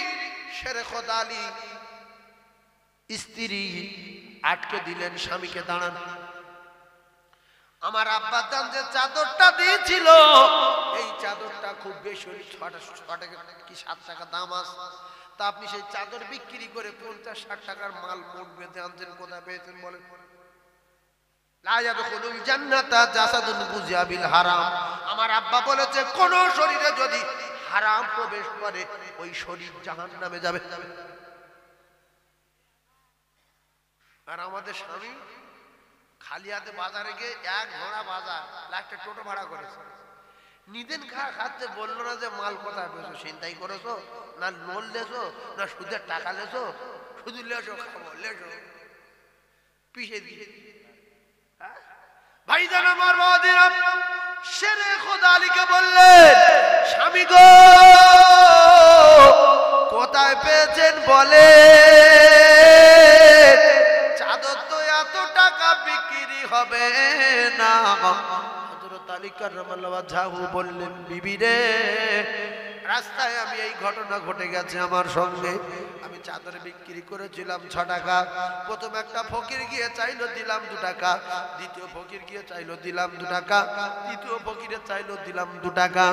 শেরে খোদা আলী স্ত্রী আটকে দিলেন স্বামীকে। দাঁড়ান, আমার আব্বা জান যে চাদরটা দিয়েছিল এই চাদরটা খুব বেশি 6 টাকা কি 7 টাকা দাম আছে, তা আপনি সেই চাদর বিক্রি করে 50-60 টাকার মাল মোট বেঁধে আনছেন, কোথায় পেয়েছেন বলেন? আমার আব্বা বলেছে কোন শরীরে যদি হারাম প্রবেশ করে ওই শরীর জাহান্নামে যাবে। আর আমাদের স্বামী খালি হাতে বাজারে গিয়ে 1 ঘোড়া বাজার একটা টোটো ভাড়া করেছে। নিদেন খাচ্ছে, বললো না যে মাল কোথায় পেয়েছো, চিন্তাই করেছো না লোন লেছো না সুদের টাকা লেছো, শুধু লেছো খাবো লেছো পিছিয়ে দিয়ে। ভাইজান আমার বাবাদিরা শেরে খোদা আলীকে বললেন, স্বামী গো কোথায় পেয়েছেন বলে, চাদর তো এত টাকা বিক্রি হবে না। হযরত আলী কাররামাল্লাহু ওয়াজহাহু বললেন, বিবি রে রাস্তায় আমি এই ঘটনা ঘটে গেছে আমার সঙ্গে। আমি চাদর বিক্রি করেছিলাম 6 টাকা। প্রথম একটা ফকির গিয়ে চাইলো, দিলাম 2 টাকা। দ্বিতীয় ফকির গিয়ে চাইলো, দিলাম 2 টাকা। তৃতীয় ফকিরে চাইলো, দিলাম 2 টাকা।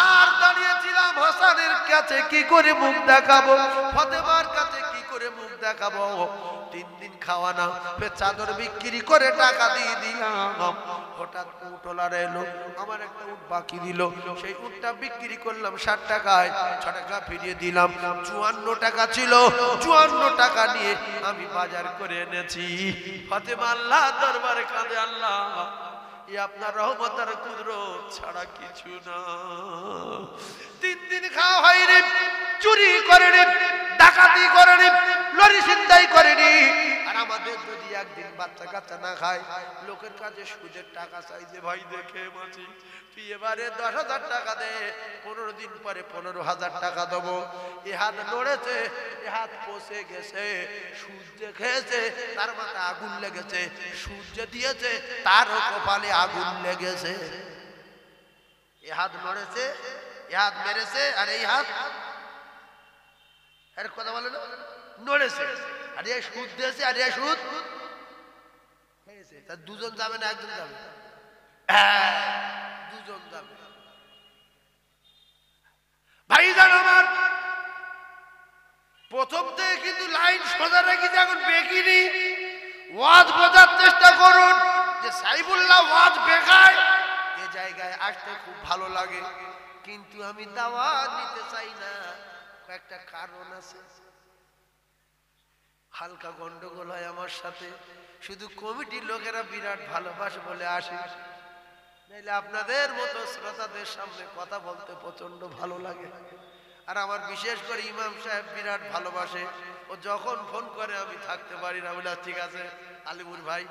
আর দাঁড়িয়েছিলাম হাসানের কাছে কি করে মুখ দেখাবো, ফাতেমার কাছে কি করে মুখ দেখাবো। 3 দিন খাওয়া না, ফের চাদর বিক্রি করে টাকা দিয়ে দিলাম। হঠাৎ উটওয়ালা এলো, আমার একটা উট বাকি দিল, সেই উটটা বিক্রি করলাম 60 টাকায়। 6 টাকা ফিরিয়ে দিলাম। 54 টাকা ছিল, 54 টাকা নিয়ে আমি বাজার করে এনেছি। ফাতেমা আল্লাহ দরবারে কাঁদে, আল্লাহ এ আপনার রহমত আর কুদরত ছাড়া কিছু না। 3 দিন খাওয়া হয়নি, চুরি করেনি, ডাকাতি করেনি, লরি ছিনতাই করেনি। আর আমাদের যদি একদিন বাচ্চা কাচ্চা না খায়, লোকের কাছে সুদের টাকা চাইছে, ভাই দেখে মাছি তুই এবারে 10,000 টাকা দে, 15 দিন পরে 15,000 টাকা দেবো। এ হাত নড়েছে, এ হাত পচে গেছে, সূর্য খেয়েছে তার মাথা আগুন লেগেছে, সূর্য দিয়েছে তার কপালে আগুন লেগেছে। এ হাত নড়েছে, এ হাত মেরেছে, আর এই হাত এর কথা বলে না নড়েছে, আর এ সুদ দিয়েছে, আর এ সুদ খেয়েছে। তা দুজন যাবে না একজন যাবে? দুজন যাবে। ভাইজান আমার প্রথম থেকে কিন্তু লাইন সোজা রেখেছি, এখন বেকিনি। ওয়াজ বোঝার চেষ্টা করুন যে সাইফুল্লাহ ওয়াজ বেকায়, এ জায়গায় আসতে খুব ভালো লাগে, কিন্তু আমি দাওয়াত নিতে চাই না। একটা কারণ আছে, হালকা গন্ডগোল হয় আমার সাথে, শুধু কমিটির লোকেরা বিরাট ভালোবাসে বলে আসে, নাইলে আপনাদের মতো শ্রোতাদের সামনে কথা বলতে প্রচন্ড ভালো লাগে। আর আমার বিশেষ করে ইমাম সাহেব বিরাট ভালোবাসে, ও যখন ফোন করে আমি থাকতে পারি না, বলে ঠিক আছে আলিমুর ভাই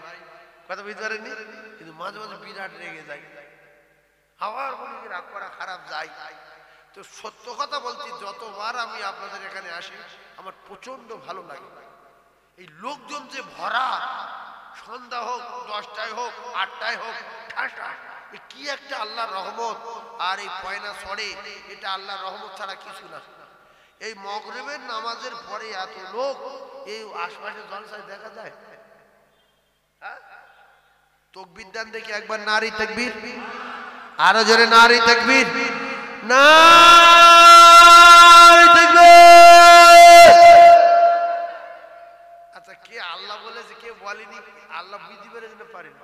কথা বুঝতে পারেননি, কিন্তু মাঝে মাঝে বিরাট রেগে যায়। আবার বলি রাগ করা খারাপ যায়। তো সত্য কথা বলছি, যতবার আমি আপনাদের এখানে আসি আমার প্রচন্ড ভালো লাগে। এই লোকজন যে ভরা, সন্ধ্যা হোক 10টায় হোক 8টায় হোক, ঠাসা, কি একটা আল্লাহর রহমত। আর এই পয়না সরে, এটা আল্লাহর রহমত ছাড়া কিছু না। এই মাগরিবের নামাজের পরে এত লোক এই আশপাশে জলসায় দেখা যায়। তাকবীর দেন দেখি একবার, নারী তাকবীর, আরো জোরে নারী তাকবীর, নারী তাকবীর। আচ্ছা, কে আল্লাহ বলেছে কে বলেনি? আল্লাহ বুঝতে পেরেছে না পারেনি?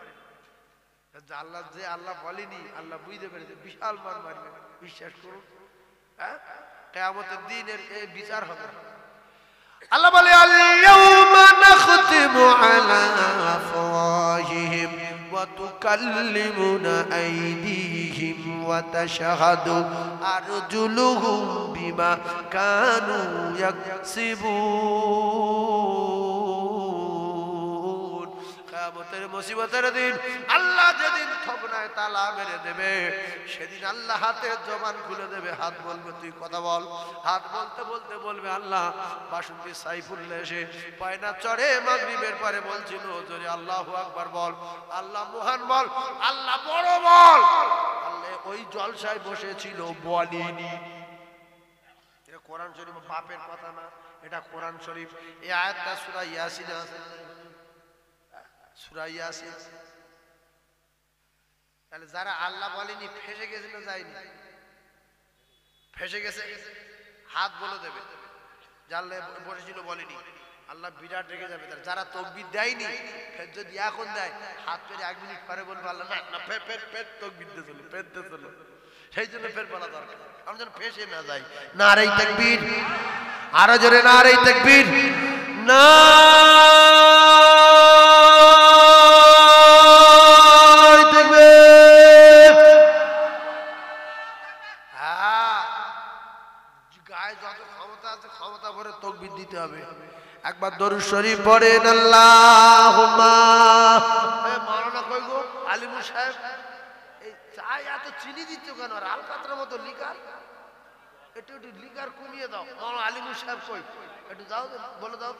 আল্লাহ যে আল্লাহ বলেনি, আল্লাহ বুঝতে পেরেছে, বিশাল মান মারবে, বিশ্বাস করুন। কিয়ামতের দিন এর বিচার হবে। আল্লাহ বলে, আল-ইয়াওমা নাখতিমু আলা আফওয়াহিহিম ওয়া وتكلمنا أيديهم وتشهد أرجلهم بما كانوا يكسبون কিয়ামতের মুসিবতের দিন আল্লাহ যেদিন থবনায় তালা মেরে দেবে সেদিন আল্লাহ হাতের জবান খুলে দেবে হাত বলবে তুই কথা বল হাত বলতে বলতে বলবে আল্লাহ বাসন্তী সাইফুল্লাহ এসে পয়না চড়ে মাগরিবের পরে বলছিল জোরে আল্লাহু আকবার বল আল্লাহ মহান বল আল্লাহ বড় বল আল্লাহ ওই জলসায় বসেছিল বলেনি এটা কোরআন শরীফ বাপের কথা না এটা কোরআন শরীফ এই আয়াতটা সূরা ইয়াসিনে আছে সূরা ইয়াসিন তাহলে যারা আল্লাহ বলেনি ফেসে গেছে না যায়নি ফেসে গেছে হাত বলে দেবে জানলে বসেছিল বলেনি আল্লাহ বিরাট রেগে যাবে তার যারা তাকবীর দেয়নি ফের যদি এখন দেয় হাত পেরে 1 মিনিট পরে বলবে আল্লাহ না না ফের ফের ফের তাকবীর দিয়ে চলো ফের দিয়ে চলো সেই জন্য ফের বলা দরকার আমরা যেন ফেসে না যাই নারে তাকবীর আরো জোরে নারে তাকবীর না একবার দরুদ শরীফ পড়েন আল্লাহুম্মা মাওলানা কই গো আলিমুল সাহেব এই চাই এত চিনি দিচ্ছ কেন আর আলকাতরার মতো লিকার একটু একটু লিকার কমিয়ে দাও মাওলানা আলিমুল সাহেব কই একটু দাও বলে দাও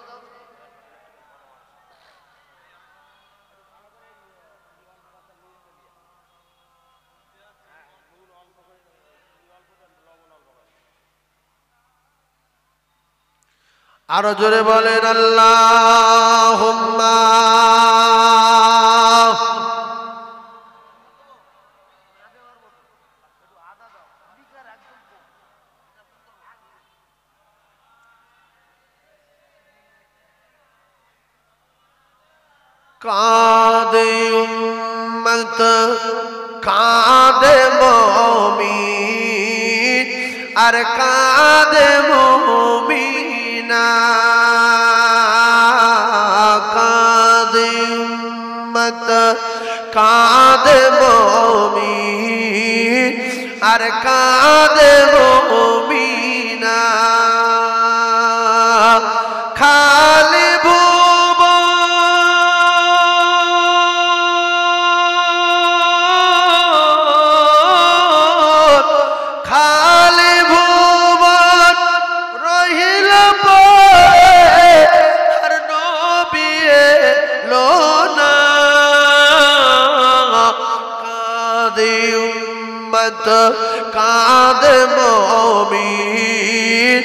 আরো জোরে বলেন আল্লাহুম্মা কাঁদে উম্মত কাঁদে মুমিন আর কাঁদে মুমিন কাঁদে উম্মত কাঁদে মুমিন আর কাঁদে মুমিন খালি কাঁদে মুমিন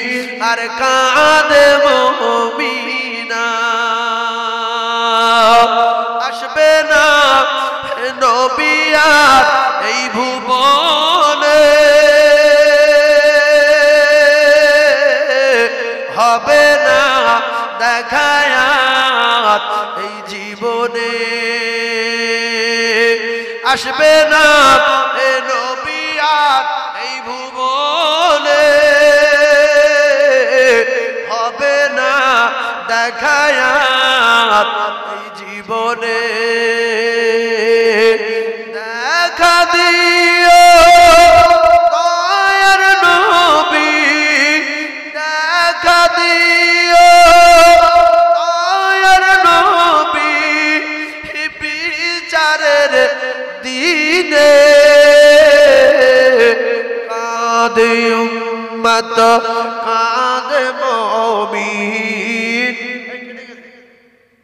আর কাঁদে মুমিন আসবে না নবী আর এই ভুবনে হবে না দেখায়াত এই জীবনে আসবে না নবী আর এই ভুবনে হবে না দেখায়াত এই জীবনে দেখা দিও দয়ার নবী দেখা দিও দয়ার নবী বিচারের দিনে কাঁদে উম্মত কাঁদে মুমিন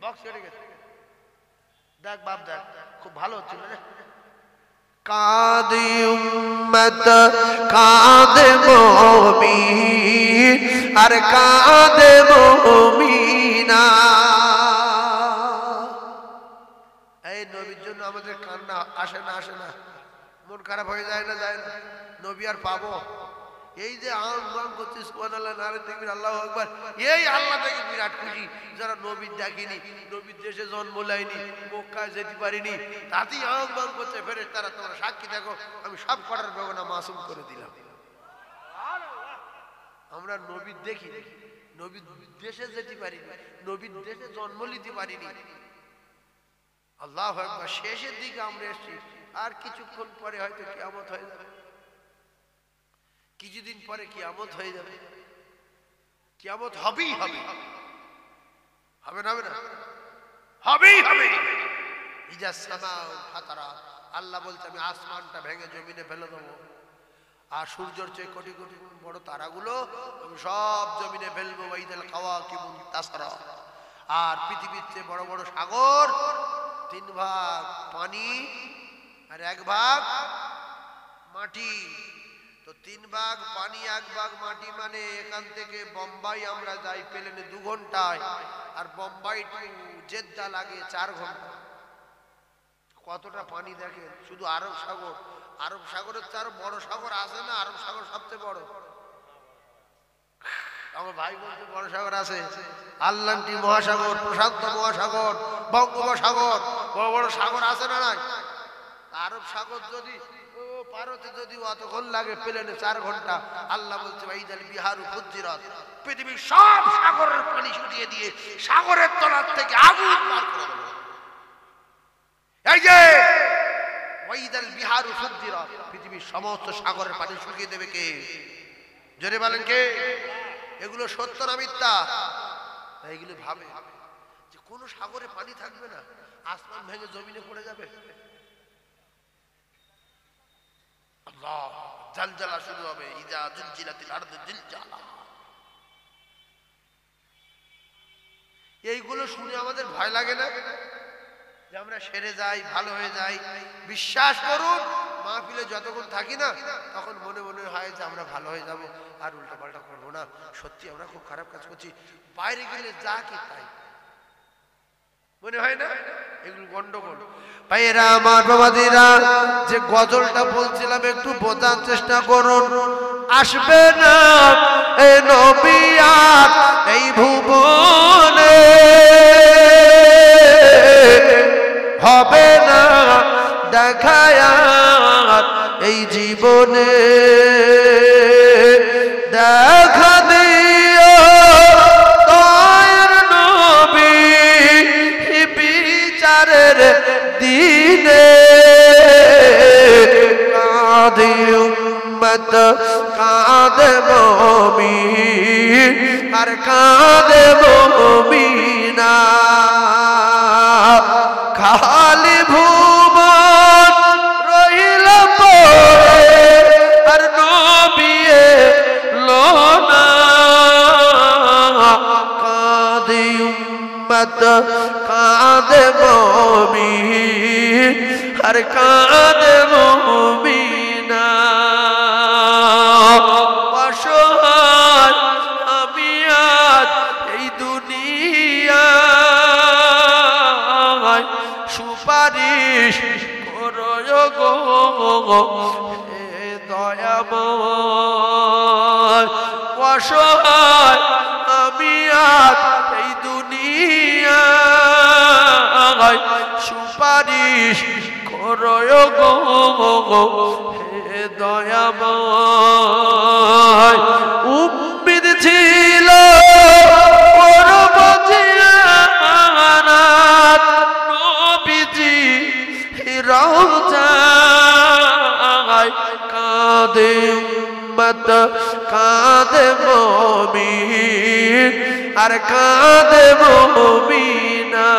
বক্স কেটে গেছে দেখ বাপ দেখ খুব ভালো হচ্ছিল রে কাঁদে উম্মত কাঁদে মুমিন আর কাঁদে মুমিনা এই নবীর জন্য আমাদের কান্না আসে না মন খারাপ হয়ে যায় না নবী আর পাবো এই যে আম করছে সুবহানাল্লাহ নারে তাকবীর আল্লাহু আকবার এই আল্লাহ থেকে বিরাট খুশি যারা নবী দেখেনি নবীর দেশে জন্ম লাইনি মক্কায় যেতে পারিনি তাতেই আম করছে ফেরেশতারা তোমরা সাক্ষী দেখো আমি সব কটার বেগুনা মাসুম করে দিলাম আমরা নবী দেখি নবীর দেশে যেতে পারিনি নবীর দেশে জন্ম নিতে পারিনি আল্লাহু আকবার। শেষের দিকে আমরা এসেছি, আর কিছুক্ষণ পরে হয়তো কিয়ামত হয়ে যাবে, কিছুদিন পরে কিয়ামত হয়ে যাবে। কিয়ামত হবেই হবে, হবে না? হবে না? হবেই হবে। ইজা সামাউ ফাতারাত, আল্লাহ বলছে আমি আসমানটা ভেঙে জমিনে ফেলে দেবো, আর সূর্যের চেয়ে কোটি কোটি গুণ বড় তারাগুলো আমি সব জমিনে ফেলবো। ওয়াইদাল কাওয়াকিবুন তাসরা, আর পৃথিবীর চেয়ে বড় বড় সাগর 3 ভাগ পানি আর 1 ভাগ মাটি। তো 3 ভাগ পানি 1 ভাগ মাটি, মানে এখান থেকে বোম্বাই আমরা যাই প্লেনে 2 ঘন্টায়, আর বোম্বাই টু জেদ্দা লাগে 4 ঘন্টা। কতটা পানি দেখেন। শুধু আরব সাগর, আরব সাগরের তো আরো বড় সাগর আছে না? আরব সাগর সবচেয়ে বড়। আমার ভাই বলছে বড় সাগর আছে, আটলান্টিক মহাসাগর, প্রশান্ত মহাসাগর, বঙ্গোপসাগর, বড় বড় সাগর আছে না? নাই। আরব সাগর যদি পারতে যদি অতক্ষণ লাগে প্লেনে 4 ঘন্টা। আল্লাহ বলছে ওয়াইদাল বিহারু ফুজ্জিরাত, পৃথিবীর সব সাগরের পানি শুকিয়ে দিয়ে সাগরের তলার থেকে আগুন বার করে দেব। এই যে ওয়াইদাল বিহারু ফুজ্জিরাত, পৃথিবীর সমস্ত সাগরের পানি শুকিয়ে দেবে কে? জোরে বলেন কে? এগুলো সত্য না মিথ্যা? এইগুলো ভাবে যে কোন সাগরে পানি থাকবে না, আসমান ভেঙে জমিনে পড়ে যাবে। আল্লাহ, জালজালা শুরু হবে। ইজা জুলজিলাতিল আরদু জিলজালা। এইগুলো শুনে আমাদের ভয় লাগে না যে আমরা সেরে যাই, ভালো হয়ে যাই? বিশ্বাস করুন, মাহফিলে যতক্ষণ থাকি না তখন মনে মনে হয় যে আমরা ভালো হয়ে যাব, আর উল্টো পাল্টা করবো না। সত্যি আমরা খুব খারাপ কাজ করছি, বাইরে গেলে যা কি তাই মনে হয় না? এগুলো গন্ডগোল। ভাইয়েরা আমার, বাবাদিরা, যে গজলটা বলছিলাম একটু বোঝার চেষ্টা করুন। আসবে না এ নবী আর এই ভুবনে, হবে না দেখায় এই জীবনে, দেখা দিও দয়ার নবী বিচারের দিনে। কাঁদে উম্মত, কাঁদে মুমিন, আর কাঁদে মুমিনা। খালি ভুবন রহিল পড়ে, আর নবী এলো না। কাঁদে উম্মত, কাঁদে মুমিন, আর কাঁদে মুমিনা। অসহায় আমি আজ এই দুনিয়ায়, সুপারিশ করো গো হে দয়াময়। অসহায় আমি আজ এই দুনিয়ায়, সুপারিশ করো গো হে দয়াময়। উম্মিদ ছিল করব জিয়ারত নবীজি রওজায়। কাঁদে উম্মত, কাঁদে মুমিন, আর কাঁদে মুমিনা।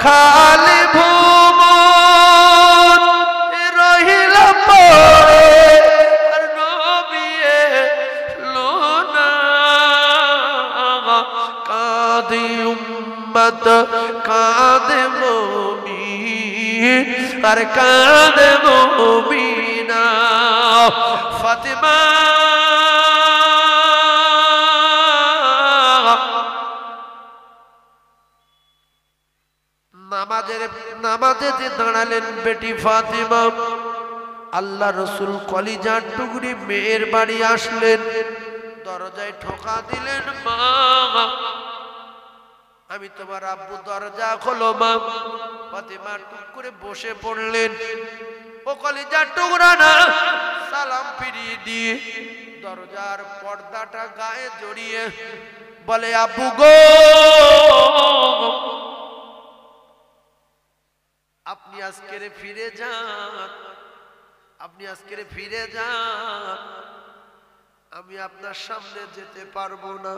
খালি ভুবন রহিল পড়ে, আর নবী এলো না। কাঁদে উম্মত, কাঁদে মুমিন, আর কাঁদে মুমিনা। ফাতিমা নামাজে যে দাঁড়ালেন বেটি ফাতিমা, আল্লাহ রসুল কলিজার টুকরি মেয়ের বাড়ি আসলেন, দরজায় ঠোকা দিলেন। মা, আমি তোমার আব্বু, দরজা খোলো মা। ফাতিমা টুক করে বসে পড়লেন। ও কলিজার টুকরা না, সালাম ফিরিয়ে দিয়ে দরজার পর্দাটা গায়ে জড়িয়ে বলে, আব্বু গো, আপনি আজকের ফিরে যান, আপনি আজকের ফিরে যান, আমি আপনার সামনে যেতে পারবো না।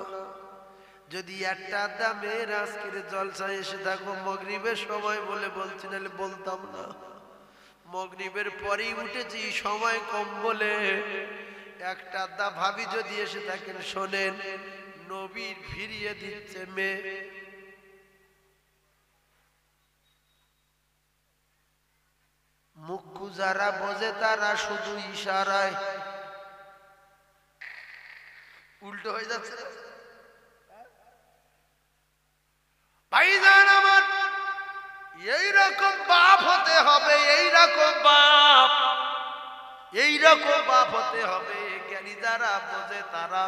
যদি একটা দামের আজকের জলসায় এসে থাকবো মাগরিবের সময় বলে বলছি, নাহলে বলতাম না। মাগরিবের পরেই উঠেছি, সময় কম বলে। একটা দা ভাবি যদি এসে থাকেন, শোনেন, নবীর ফিরিয়ে দিচ্ছে মেয়ে। মুখ্য যারা বোঝে তারা শুধু ইশারায়, উল্টো হয়ে যাচ্ছে। ভাইজান আমার, এইরকম বাপ হতে হবে, এইরকম বাপ, এইরকম বাপ হতে হবে। জ্ঞানী যারা বোঝে তারা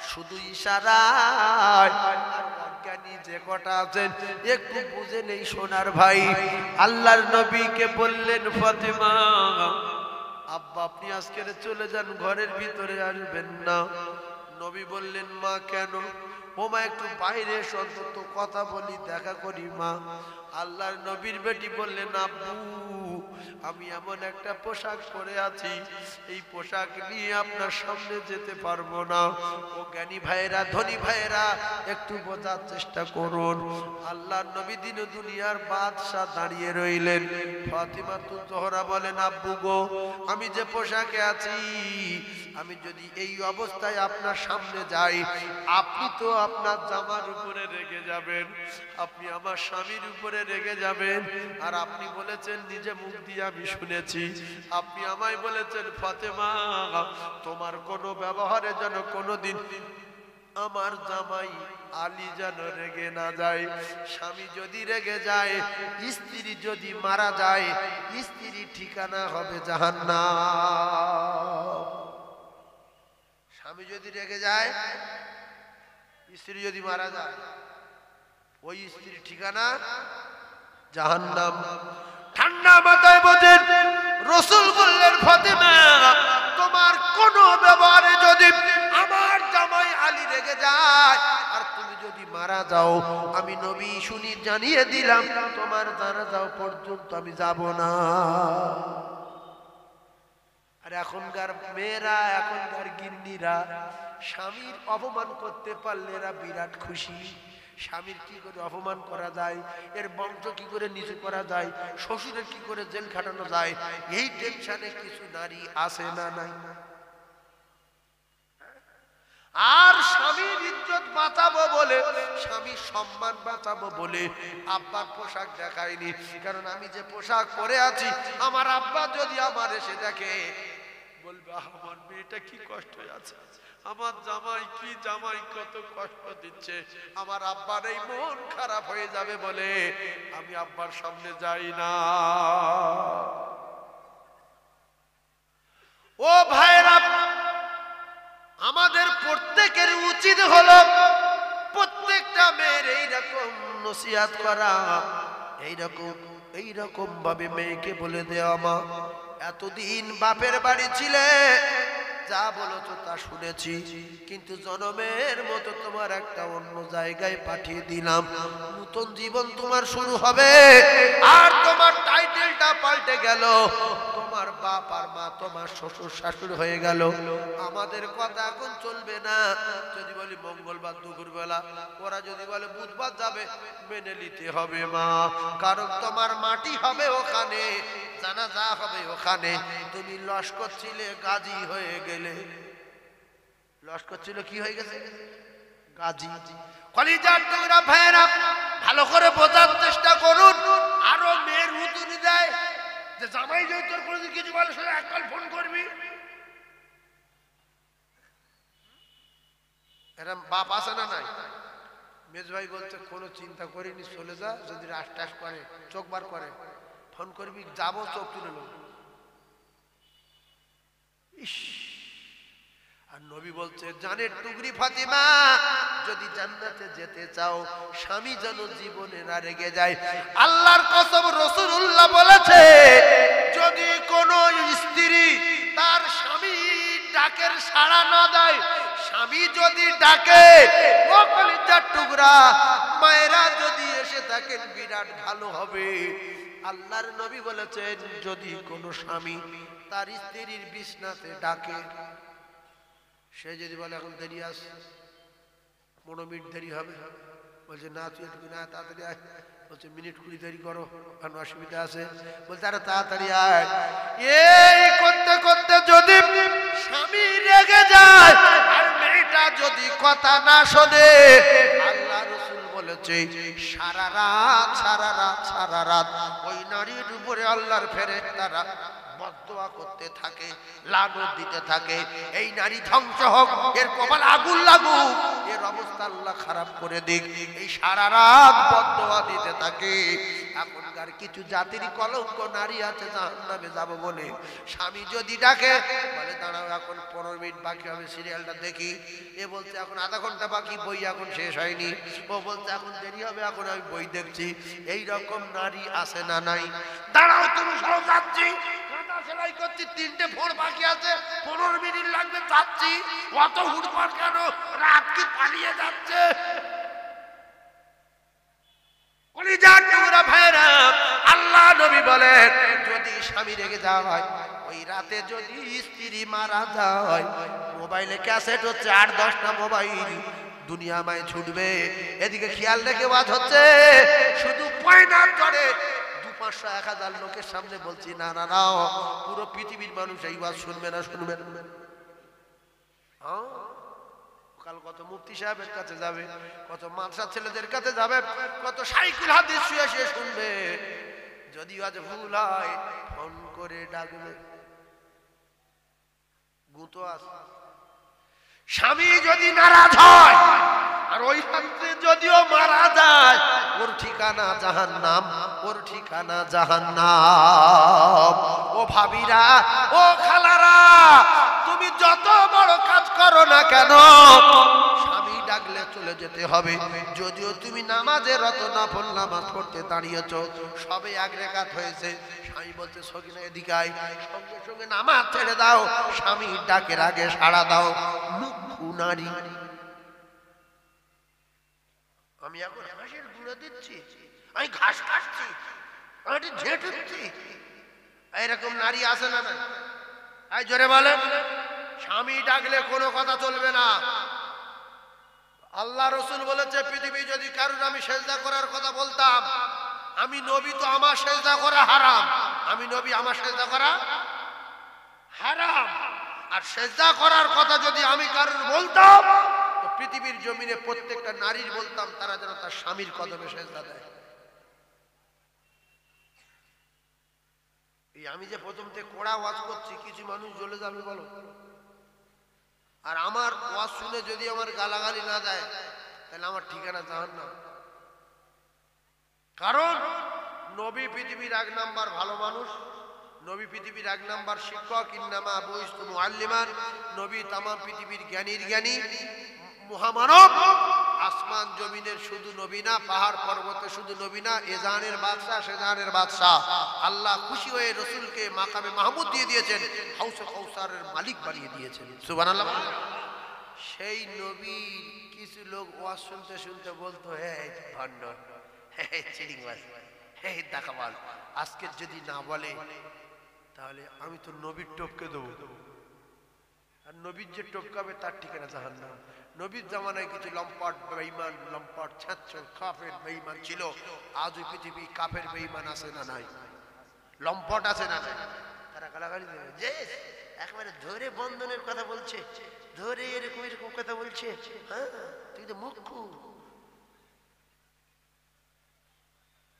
শুধু ইশারায়, জ্ঞানী যে কটা আছেন একটু বুঝে নেই সোনার ভাই। আল্লাহর নবীকে বললেন, ফাতেমা আব্বা আপনি আজকে চলে যান, ঘরের ভিতরে আসবেন না। নবী বললেন, মা কেন? ও মা একটু বাইরে এসো, অন্তত কথা বলি, দেখা করি মা। আল্লাহর নবীর বেটি বললেন, আব্বু আমি এমন একটা পোশাক পরে আছি, এই পোশাক নিয়ে আপনার সামনে যেতে পারবো না। ও জ্ঞানী ভাইয়েরা, ধনী ভাইয়েরা, একটু বোঝার চেষ্টা করুন। আল্লাহর নবী দিন দুনিয়ার বাদশাহ দাঁড়িয়ে রইলেন। ফাতিমা তু জোহরা বলেন, আব্বু গো আমি যে পোশাকে আছি, আমি যদি এই অবস্থায় আপনার সামনে যাই, আপনি তো আপনার জামার উপরে রেগে যাবেন, আপনি আমার স্বামীর উপরে রেগে যাবেন। আর আপনি বলেছেন, নিজে মুখ দিয়ে আমি শুনেছি, আপনি আমায় বলেছেন, ফাতেমা তোমার কোনো ব্যবহারে যেন কোনোদিন আমার জামাই আলী যেন রেগে না যায়। স্বামী যদি রেগে যায়, স্ত্রী যদি মারা যায়, স্ত্রীর ঠিকানা হবে জাহান্নাম। স্বামী যদি রেগে যায়, স্ত্রী যদি মারা যায়, ওই স্ত্রীর ঠিকানা জাহান্নাম। ঠান্ডা মাথায় বোঝেন, রাসূল বললেন, ফাতেমা তোমার কোন ব্যবহারে যদি আমার জামাই আলী রেগে যায় আর তুমি যদি মারা যাও, আমি নবী শুনি জানিয়ে দিলাম, তোমার জানাজা পর্যন্ত আমি যাব না। আর এখনকার মেয়েরা, এখনকার গিন্নিরা স্বামীর অপমান করতে পারলে এরা বিরাট খুশি। স্বামীর কি করে অপমান করা যায়, এর বংশ কি করে নিচু করা যায়, শ্বশুরের কি করে জেল খাটানো যায়, এই টেনশনে কিছু নারী আছে না নাই? আর স্বামীর ইজ্জত বাঁচাবো বলে, স্বামীর সম্মান বাঁচাবো বলে আব্বার পোশাক দেখায়নি। কারণ আমি যে পোশাক পরে আছি, আমার আব্বা যদি আমার এসে দেখে, বলবে আমার মেয়েটা কি কষ্ট আছে, আমার জামাই কি, জামাই কত কষ্ট দিচ্ছে, আমার আব্বার এই মন খারাপ হয়ে যাবে বলে আমি আব্বার সামনে যাই না। ও ভাইরা, আমাদের প্রত্যেকের উচিত হলো প্রত্যেকটা মেয়ের এইরকম নসিহত করা, এইরকম ভাবে মেয়েকে বলে দেওয়া, মা এতদিন বাপের বাড়ি ছিলে, যা বলেছো তা শুনেছি, কিন্তু জনমের মতো তোমার একটা অন্য জায়গায় পাঠিয়ে দিলাম, নতুন জীবন তোমার শুরু হবে। আর তোমার টাইটেলটা পাল্টে গেল, তোমার বাপ আর মা তোমার শ্বশুর শাশুড়ি হয়ে গেল। আমাদের কথা এখন চলবে না। যদি বলি মঙ্গলবার দুপুরবেলা, ওরা যদি বলে বুধবার যাবে, মেনে নিতে হবে মা, কারণ তোমার মাটি হবে ওখানে, জানাজা হবে ওখানে। তুমি লস্কর ছিলে, গাজী হয়ে গেলে। লস্কর ছিল, কি হয়ে গেছে? গাজী। কলিজার টুকরা ভাইয়েরা, ভালো করে বোঝার চেষ্টা করুন। আরো মেয়ের হুতুনি দেয় যে জামাই যদি তোর কোনোদিন কিছু বলে, শুনে একবার ফোন করবি। এরম বাপ আছে না নাই? মেজ ভাই বলছে, কোনো চিন্তা করিনি, চলে যা, যদি রাস টাস করে, চোখ বার করে, ফোন করবি, যাবো, চোখ তুলে নেব। ইস, আর নবী বলছে, জানের টুকরি ফাতিমা, যদি জান্নাতে যেতে চাও, স্বামী যেন জীবনে না রেগে যায়। আল্লাহর কসম, রাসূলুল্লাহ বলেছে, যদি কোনো স্ত্রী তার স্বামীর ডাকের সাড়া না দেয়, স্বামী যদি ডাকে, ও কলিজার টুকরা মায়েরা যদি এসে থাকেন, বিরাট ভালো হবে। আল্লাহর নবী বলেছেন যদি কোনো স্বামী তার স্ত্রীর বিছনাতে ডাকে, সে যদি বলে এখন দেরি আছে, 15 মিনিট দেরি হবে, বলছে না তুই একটু না তাড়াতাড়ি আয়, বলছে মিনিট 20 দেরি করো কারণ অসুবিধা আছে, বলছে আরে তাড়াতাড়ি আয়। এই করতে করতে যদি স্বামী রেগে যায় আর মেয়েটা যদি কথা না শোনে, আল্লাহ রাসূল বলেছে সারা রাত ওই নারীর উপরে আল্লাহর ফেরেশতারা বদদোয়া করতে থাকে, লানত দিতে থাকে, এই নারী ধ্বংস হোক, এর কপালে আগুন লাগুক, এর অবস্থা আল্লাহ খারাপ করে দিক, এই সারা রাত বদদোয়া দিতে থাকে। এখনকার কিছু জাতির কলঙ্ক নারী আছে জাহান্নামে যাব বলে, স্বামী যদি ডাকে বলে দাঁড়াও এখন 15 মিনিট বাকি হবে সিরিয়ালটা দেখি, এ বলছে এখন আধা ঘন্টা বাকি, বই এখন শেষ হয়নি, ও বলছে এখন দেরি হবে এখন আমি বই দেখছি। এই রকম নারী আছে না নাই? দাঁড়াও তুমি সব যাচ্ছি, সেলাই করছি, 3টে ফোন বাকি আছে, 15 মিনিট লাগবে যাচ্ছি, অত হুড়পাট কেন, রাত কি পালিয়ে যাচ্ছে? ভাইরা আল্লাহ নবী বলেন যদি স্বামী রেগে যায়, ওই রাতে যদি স্ত্রী মারা যায়, মোবাইলে ক্যাসেট হচ্ছে 8-10টা মোবাইল, দুনিয়া মায় ছুটবে, এদিকে খেয়াল রেখে ওয়াজ হচ্ছে, শুধু পয়নার চড়ে 200-500-1000 লোকের সামনে বলছি না না না, পুরো পৃথিবীর মানুষ এই ওয়াজ শুনবে না, শুনবে না। কাল কত মুফতি সাহেবের কাছে যাবে, কত মাদ্রাসা ছেলেদের কাছে যাবে, কত সাইকুল হাদিস শুয়ে শুয়ে শুনবে, যদি আজ ভুল হয় ফোন করে ডাকবে। গুতো আছে, স্বামী যদি নারাজ হয় আর ওই রাত্রে যদিও মারা যায়, ওর ঠিকানা জাহান্নাম, ওর ঠিকানা জাহান্নাম। ও ভাবিরা, ও খালারা, তুমি যত বড় কাজ করো না কেন, স্বামী ডাকলে চলে যেতে হবে। যদিও তুমি নামাজের রত নফল নামাজ পড়তে দাঁড়িয়েছো, সবে 1 রাকাত হয়েছে, স্বামী বলছে সকিনা এদিকে আয়, সঙ্গে সঙ্গে নামাজ ছেড়ে দাও, স্বামীর ডাকের আগে সাড়া দাও। লুক্ষু নারী, আমি এখন হাঁসের গুঁড়ো দিচ্ছি, আমি ঘাস কাটছি, আমি ঝেঁটুচ্ছি, এরকম নারী আছে না? এই জোরে বলেন, স্বামী ডাকলে কোনো কথা চলবে না। আল্লাহ রাসূল বলেছে পৃথিবী যদি কারোর আমি সেজদা করার কথা বলতাম, আমি নবী তো আমার সেজদা করা হারাম, আমি নবী আমার সেজদা করা হারাম, আর সেজদা করার কথা যদি আমি কারোর বলতাম তো পৃথিবীর জমিনে প্রত্যেকটা নারীর বলতাম তারা যেন তার স্বামীর কদমে সেজদা দেয়। এই আমি যে প্রথম থেকে কোড়া ওয়াজ করছি, কিছু মানুষ জ্বলে যাবে বলো, আর আমার ওয়াজ শুনে যদি আমার গালাগালি না দেয় তাহলে আমার ঠিকানা জাহান্নাম। কারণ নবী পৃথিবীর 1 নাম্বার ভালো মানুষ, নবী পৃথিবীর 1 নাম্বার শিক্ষক, ইন্নামা বুইস্তু মুআল্লিমান, নবী তামাম পৃথিবীর জ্ঞানীর জ্ঞানী মহামানব। আসমান জমিনের শুধু নবী না, পাহাড় পর্বতে শুধু নবী না, এজানের বাদশা সেজানের বাদশা। আল্লাহ খুশি হয়ে রসুলকে মাকামে মাহমুদ দিয়ে দিয়েছেন, হাউসে কাউসারের মালিক বানিয়ে দিয়েছেন, সুবহানাল্লাহ। সেই নবীর কিছু লোক ওয়াজ শুনতে শুনতে বলতো, হে ভণ্ড, হে চিড়িংবাজ, হে দাকাবাজ, আজকে যদি না বলে তাহলে আমি তো নবীর টপকে দেবো, আর নবীর যে টপকাবে তার ঠিকানা জাহান্নাম। নবীর জামানায় কিছু লম্পট বেঈমান, লম্পট ছাত্র কাফের বেঈমান ছিল, আজ ওই পৃথিবী কাফের বেঈমান আছে না নাই, লম্পট আছে না নাই, তারা গালাগালি দেবে যে একেবারে ধরে বন্ধনের কথা বলছে, ধরে এরকম এরকম কথা বলছে, হ্যাঁ তুই তো মুখ্য।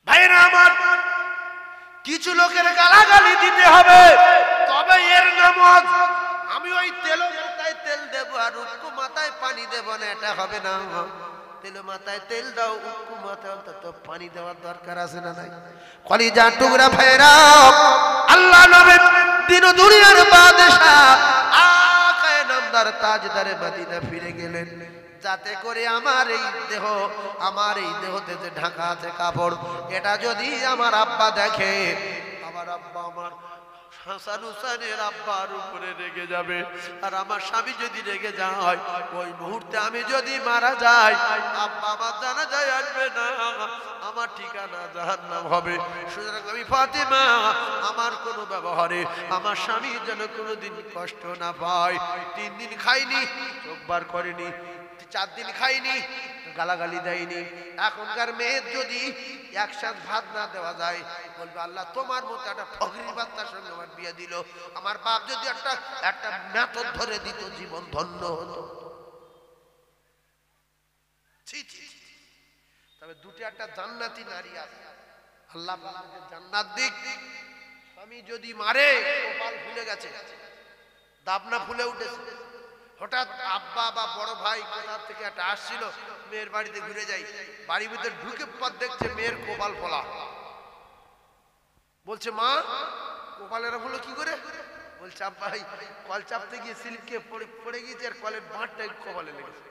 ভাইরা আমার, কিছু লোকের গালাগালি দিতে হবে, তবে এর নামাজ। আমি ওই তেল মাথায় তেল দেব আর উক্কু মাথায় পানি দেব না, এটা হবে না। তেল মাথায় তেল দাও, উক্কু মাথায় অন্তত পানি দেওয়ার দরকার আছে না নাই? কলিজার টুকরা ভাইরা, আল্লাহ নবী দিন দুনিয়ার বাদশা আকায়ে নামদার তাজদারে মদিনা ফিরে গেলেন, যাতে করে আমার এই দেহতে যে ঢাকা আছে কাপড়, এটা যদি আমার আব্বা দেখে, আমার আব্বা আমার হাসান হুসাইনের আব্বার উপরে রেগে যাবে। আর আমার স্বামী যদি রেগে যায়, ওই মুহূর্তে আমি যদি মারা যাই, আব্বা আমার জানাজায় আসবে না, আমার ঠিকানা জাহান্নাম হবে। সুতরাং আমি ফাতেমা আমার কোনো ব্যবহারে আমার স্বামী যেন কোনোদিন কষ্ট না পায়। 3 দিন খাইনি, চোখ বার করেনি, 4 দিন খাইনি, গালাগালি দেয়নি। এখনকার মেয়ের যদি একসাথে ভাত না দেওয়া যায়, বলবে আল্লাহ তোমার মতো একটা ফকির বাচ্চার সঙ্গে আমার বিয়ে দিল। আমার বাপ যদি একটা মেথড ধরে দিত, জীবন ধন্য হতো। তবে দুটো একটা জান্নাতি নারী আছে, আল্লাহ জান্নাত দিক। স্বামী যদি মারে, কপাল ফুলে গেছে, দাবনা ফুলে উঠেছে। হঠাৎ আব্বা বা বড় ভাই কোথা থেকে একটা আসছিল, মেয়ের বাড়িতে ঘুরে যাই, বাড়ির ভিতরে ঢুকে পর দেখছে মেয়ের কপাল ফোলা। বলছে মা কপালের হলো কি করে? বলছে আব্বা কল চাপতে গিয়ে স্লিপকে পড়ে গিয়েছে, আর কলের বাঁটটা কপালে লেগেছে।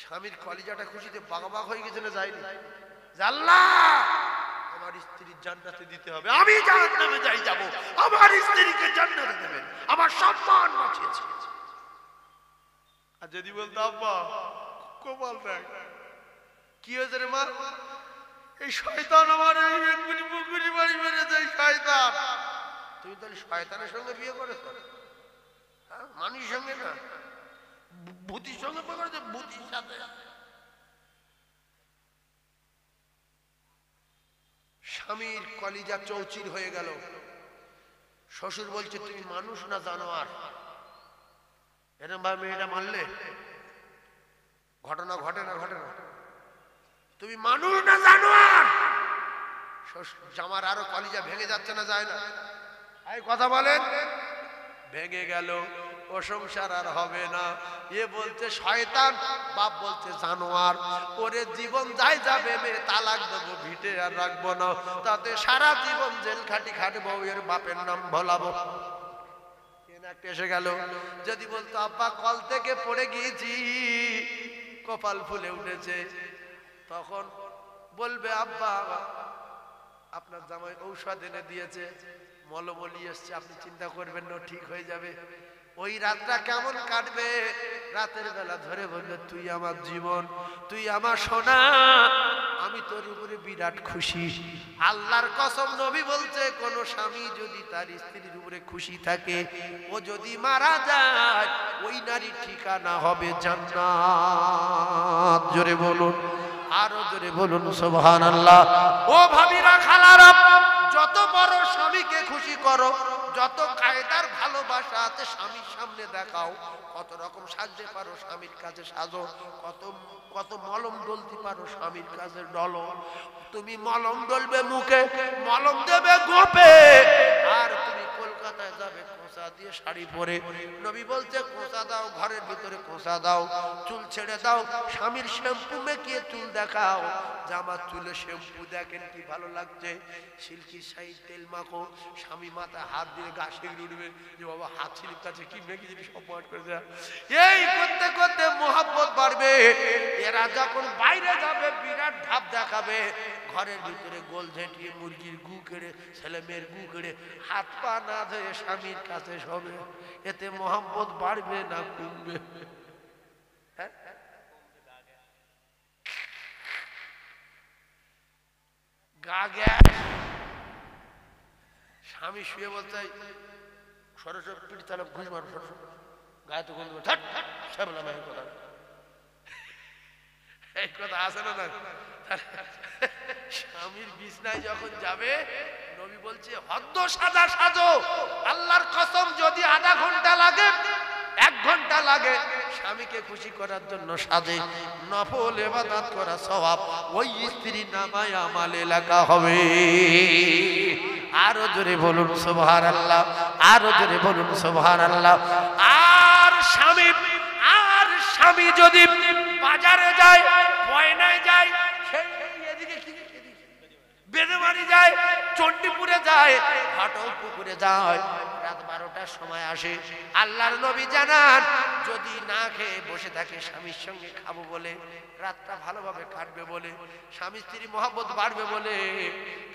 স্বামীর কলিজাটা খুশিতে বাগাবাগ হয়ে গেছে না যায়নি? আল্লাহ আমার স্ত্রীর জান্নাতে দিতে হবে, আমি জাহান্নামে যাই যাব, আমার স্ত্রীকে জান্নাতে দেবেন, আমার সম্মান বাঁচিয়েছে। আর যদি বলতো আব্বা কপাল দেখ, কি হয়েছে রে মা? এই শয়তান আমার এই বাড়ি মেরেছে, শয়তান। তুমি তাহলে শয়তানের সঙ্গে বিয়ে করেছো, মানুষের সঙ্গে না, ভূতির সঙ্গে বিয়ে করেছো, ভূতির সাথে। স্বামীর কলিজা চৌচির হয়ে গেল। শ্বশুর বলছে তুমি মানুষ না জানোয়ার। এরকম ভাবে মেয়েটা মানলে ঘটনা ঘটে না? ঘটে না? তুমি মানুষ না জানোয়ার। জামার আরো কলিজা ভেঙে যাচ্ছে না, যায় না? এই কথা বলেন। ভেঙে গেল, ও সংসার আর হবে না। এ বলছে শয়তান, বাপ বলছে জানোয়ার। ওরে জীবন যাই যাবে, মেয়ে তালাক দেবো, ভিটে আর রাখবো না, তাতে সারা জীবন জেল খাটি খাটবো, এর বাপের নাম ভোলাবো। এসে গেল। যদি বলতো আব্বা কল থেকে পড়ে গিয়েছি, কপাল ফুলে উঠেছে, তখন বলবে আব্বা আপনার জামাই ঔষধ এনে দিয়েছে, মলমলি এসছে, আপনি চিন্তা করবেন না, ঠিক হয়ে যাবে। ওই রাতটা কেমন কাটবে? রাতের বেলা ধরে বলবে তুই আমার জীবন, তুই আমার সোনা, আমি তোর উপরে বিরাট খুশি। আল্লাহর কসম, নবী বলছে কোন স্বামী যদি তার স্ত্রীর উপরে খুশি থাকে, ও যদি মারা যায়, ওই নারীর ঠিকানা হবে জান্নাত। জোরে বলুন, আরো জোরে বলুন সুবহানাল্লাহ। ও ভাবিরা, খালারা, যত বড় স্বামীকে খুশি করো, যত কায়দার ভালোবাসা আছে স্বামীর সামনে দেখাও, কত রকম সাজতে পারো স্বামীর কাছে সাজো, কত মলম ডলতে পারো স্বামীর কাছে ডলো। তুমি মলম ডলবে মুখে, মলম দেবে গোপে, আর তুমি কলকাতায় যাবে কোঁচা দিয়ে শাড়ি পরে। নবী বলছে কোঁচা দাও, ঘরের ভিতরে কোঁচা দাও, চুল ছেড়ে দাও, স্বামীর শ্যাম্পু মেখিয়ে চুল দেখাও। জামার চুলে শ্যাম্পু দেখেন কি ভালো লাগছে, সিল্কি শাড়ি তেল মাখো, স্বামী মাথা হাত দিয়ে গা শিখে উঠবে যে বাবা হাত সিলিপ কাছে কি মেখেছিলি, সব পাঠ করে দেয়। এই করতে করতে মোহাব্বত বাড়বে। এরা যখন বাইরে যাবে বিরাট ভাব দেখাবে, ঘরের ভিতরে গোল ঝেঁটিয়ে মুরগির গু কেড়ে, ছেলে মেয়ের গু কেড়ে, হাত পা না ধুয়ে স্বামীর কাছে সবে। এতে মোহাব্বত বাড়বে না কমবে? গা গ্যাস। স্বামী শুয়ে বলতে সরস্বর পিঠ তাহলে ঘুষ মারো, গায়ে তো গন্ধ, এই কথা আছে না? স্বামীর বিছনায় যখন যাবে, নবী বলছে হদ্দ সাজা সাজো। আল্লাহর কসম, যদি আধা ঘন্টা লাগে, 1 ঘন্টা লাগে, স্বামীকে খুশি করার জন্য সাজে, নফল ইবাদত করা সওয়াব ওই স্ত্রীর নামায় আমালে লেখা হবে। আরো জোরে বলুন সুবহানাল্লাহ, আরো জোরে বলুন সুবহানাল্লাহ। আর স্বামী যদি বাজারে যায়, পয়নায় যায়, সেই এদিকে বেদবাড়ি যায়, চণ্ডীপুরে যায়, ঘাটল পুকুরে যায়, রাত 12টার সময় আসে। আল্লাহর নবী জানান, যদি না খেয়ে বসে থাকে স্বামীর সঙ্গে খাবো বলে, রাতটা ভালোভাবে কাটবে বলে, স্বামী স্ত্রী মহব্বত বাড়বে বলে।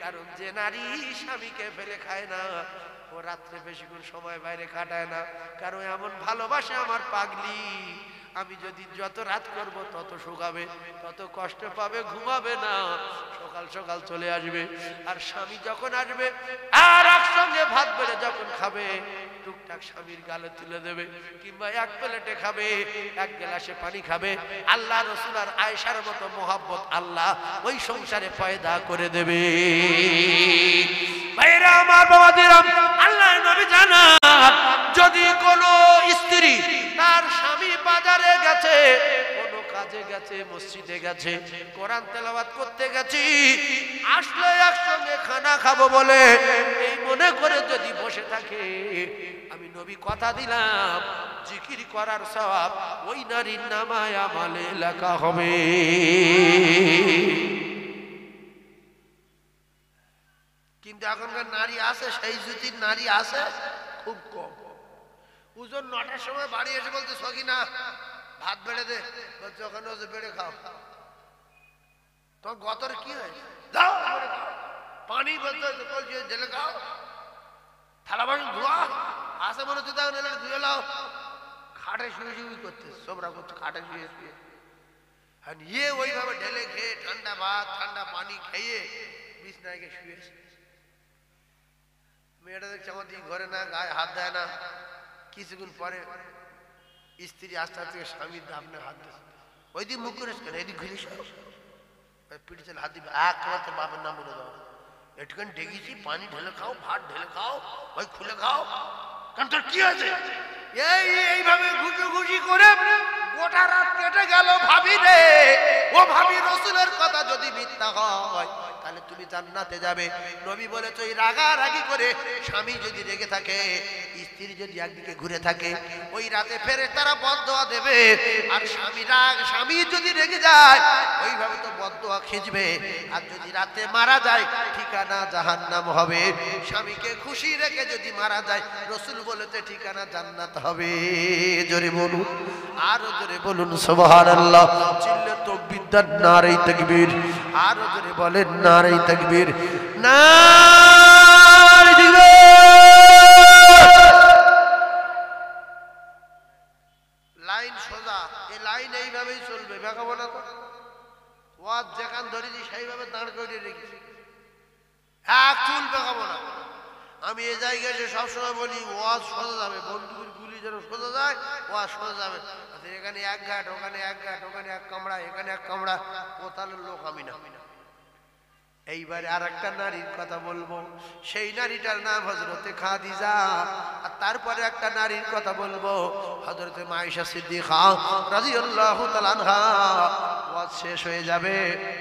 কারণ যে নারী স্বামীকে ফেলে খায় না, ও রাত্রে বেশিক্ষণ সময় বাইরে কাটায় না, কারণ এমন ভালোবাসে আমার পাগলি। আমি যদি যত রাত করব তত শুকাবে, তত কষ্ট পাবে, ঘুমাবে না, সকাল সকাল চলে আসবে। আর স্বামী যখন আসবে আর একসঙ্গে ভাত বেড়ে যখন খাবে, টুকটাক স্বামীর গালে তুলে দেবে, কিংবা এক প্লেটে খাবে, এক গ্লাসে পানি খাবে। আল্লাহ রসুল আর আয়েশার মতো মোহাব্বত আল্লাহ ওই সংসারে পয়দা করে দেবে। ভাইরা আমার, বাবাদিরাম, আল্লাহ নবী জানান, যদি কোনো স্ত্রী তার স্বামী বাজারে গেছে, কোনো কাজে গেছে, মসজিদে গেছে, কোরআন তেলাওয়াত করতে গেছি, আসলে একসঙ্গে খানা খাবো বলে এই মনে করে যদি বসে থাকে, আমি নবী কথা দিলাম, জিকির করার সওয়াব ওই নারীর নামায় আমলে লেখা হবে। কিন্তু এখনকার নারী আছে, সেই জুতির নারী আছে খুব কম। পুজোর 9টার সময় বাড়ি এসে বলতে, সকিনা ভাত বেড়ে দে, বলছে ওখানে হচ্ছে বেড়ে খাও। তোমার গতর কি হয়, পানি বলতে বলছে ঢেলে খাও, থালা বাসন ধোয়া আসে মনে হচ্ছে তাহলে ধুয়ে লাও। খাটে শুয়ে শুয়ে করতে সবরা করছে, খাটে শুয়ে শুয়ে। আর ইয়ে ওইভাবে ঢেলে খেয়ে ঠান্ডা ভাত ঠান্ডা পানি খেয়ে বিছনায় গিয়ে শুয়েছে। মেয়েটা দেখছে আমার দিকে ঘরে না, গায়ে হাত দেয় না। কিছুক্ষণ পরে স্ত্রী আস্তে আস্তে স্বামীর দামনে হাত দিয়েছে। ওই দিন মুখ করেছে কেন, এদিক ঘুরিস পিঠে চলে হাত দিবে, এক কথা বাপের নাম বলে দাও, একটুখানি ডেকেছি, পানি ঢেলে খাও, ভাত ঢেলে খাও, ওই খুলে খাও, কারণ তোর কি আছে। এইভাবে ঘুষি ঘুষি করে গোটা রাত কেটে গেল। ভাবি রে, ও ভাবি, রসুলের কথা যদি মিথ্যা হয় তাহলে তুমি জান্নাতে যাবে। নবী বলেছে, ওই রাগারাগি করে স্বামী যদি রেগে থাকে, স্ত্রী যদি একদিকে ঘুরে থাকে, ওই রাতে ফেরেশতারা বদদোয়া দেবে। আর স্বামী যদি রেগে যায় ওইভাবে তো বদদোয়া খিঁচবে। আর যদি রাতে মারা যায় ঠিকানা জাহান্নাম হবে। স্বামীকে খুশি রেখে যদি মারা যায়, রসুল বলেছে ঠিকানা জান্নাত হবে। জোরে বলুন, আরো জোরে বলুন সুবহানাল্লাহ। চিল্লে তাকবীর দেন, নারে তাকবীর। আরো জোরে বলেন নারে তাকবীর, নারে তাকবীর। লাইন সোজা, এই লাইন এইভাবেই চলবে, বেকাবো না তো। ওয়াজ যেখান ধরেছি সেইভাবে দাঁড় করে রেখেছি, এক চুল বেকাবো না। আমি এই জায়গায় এসে সবসময় বলি, ওয়াজ সোজা যাবে, বন্দুকের গুলি যেন সোজা যায়, ওয়াজ সোজা যাবে। এখানে এক ঘাট, ওখানে এক ঘাট, ওখানে এক কামড়া, এখানে এক কামড়া, কোথালের লোক আমি না। এইবারে আর একটা নারীর কথা বলবো, সেই নারীটার নাম হযরতে খাদিজা। আর তারপরে একটা নারীর কথা বলবো, হযরতে আয়েশা সিদ্দিকা রাদিয়াল্লাহু তাআলা আনহা। ওয়াজ শেষ হয়ে যাবে,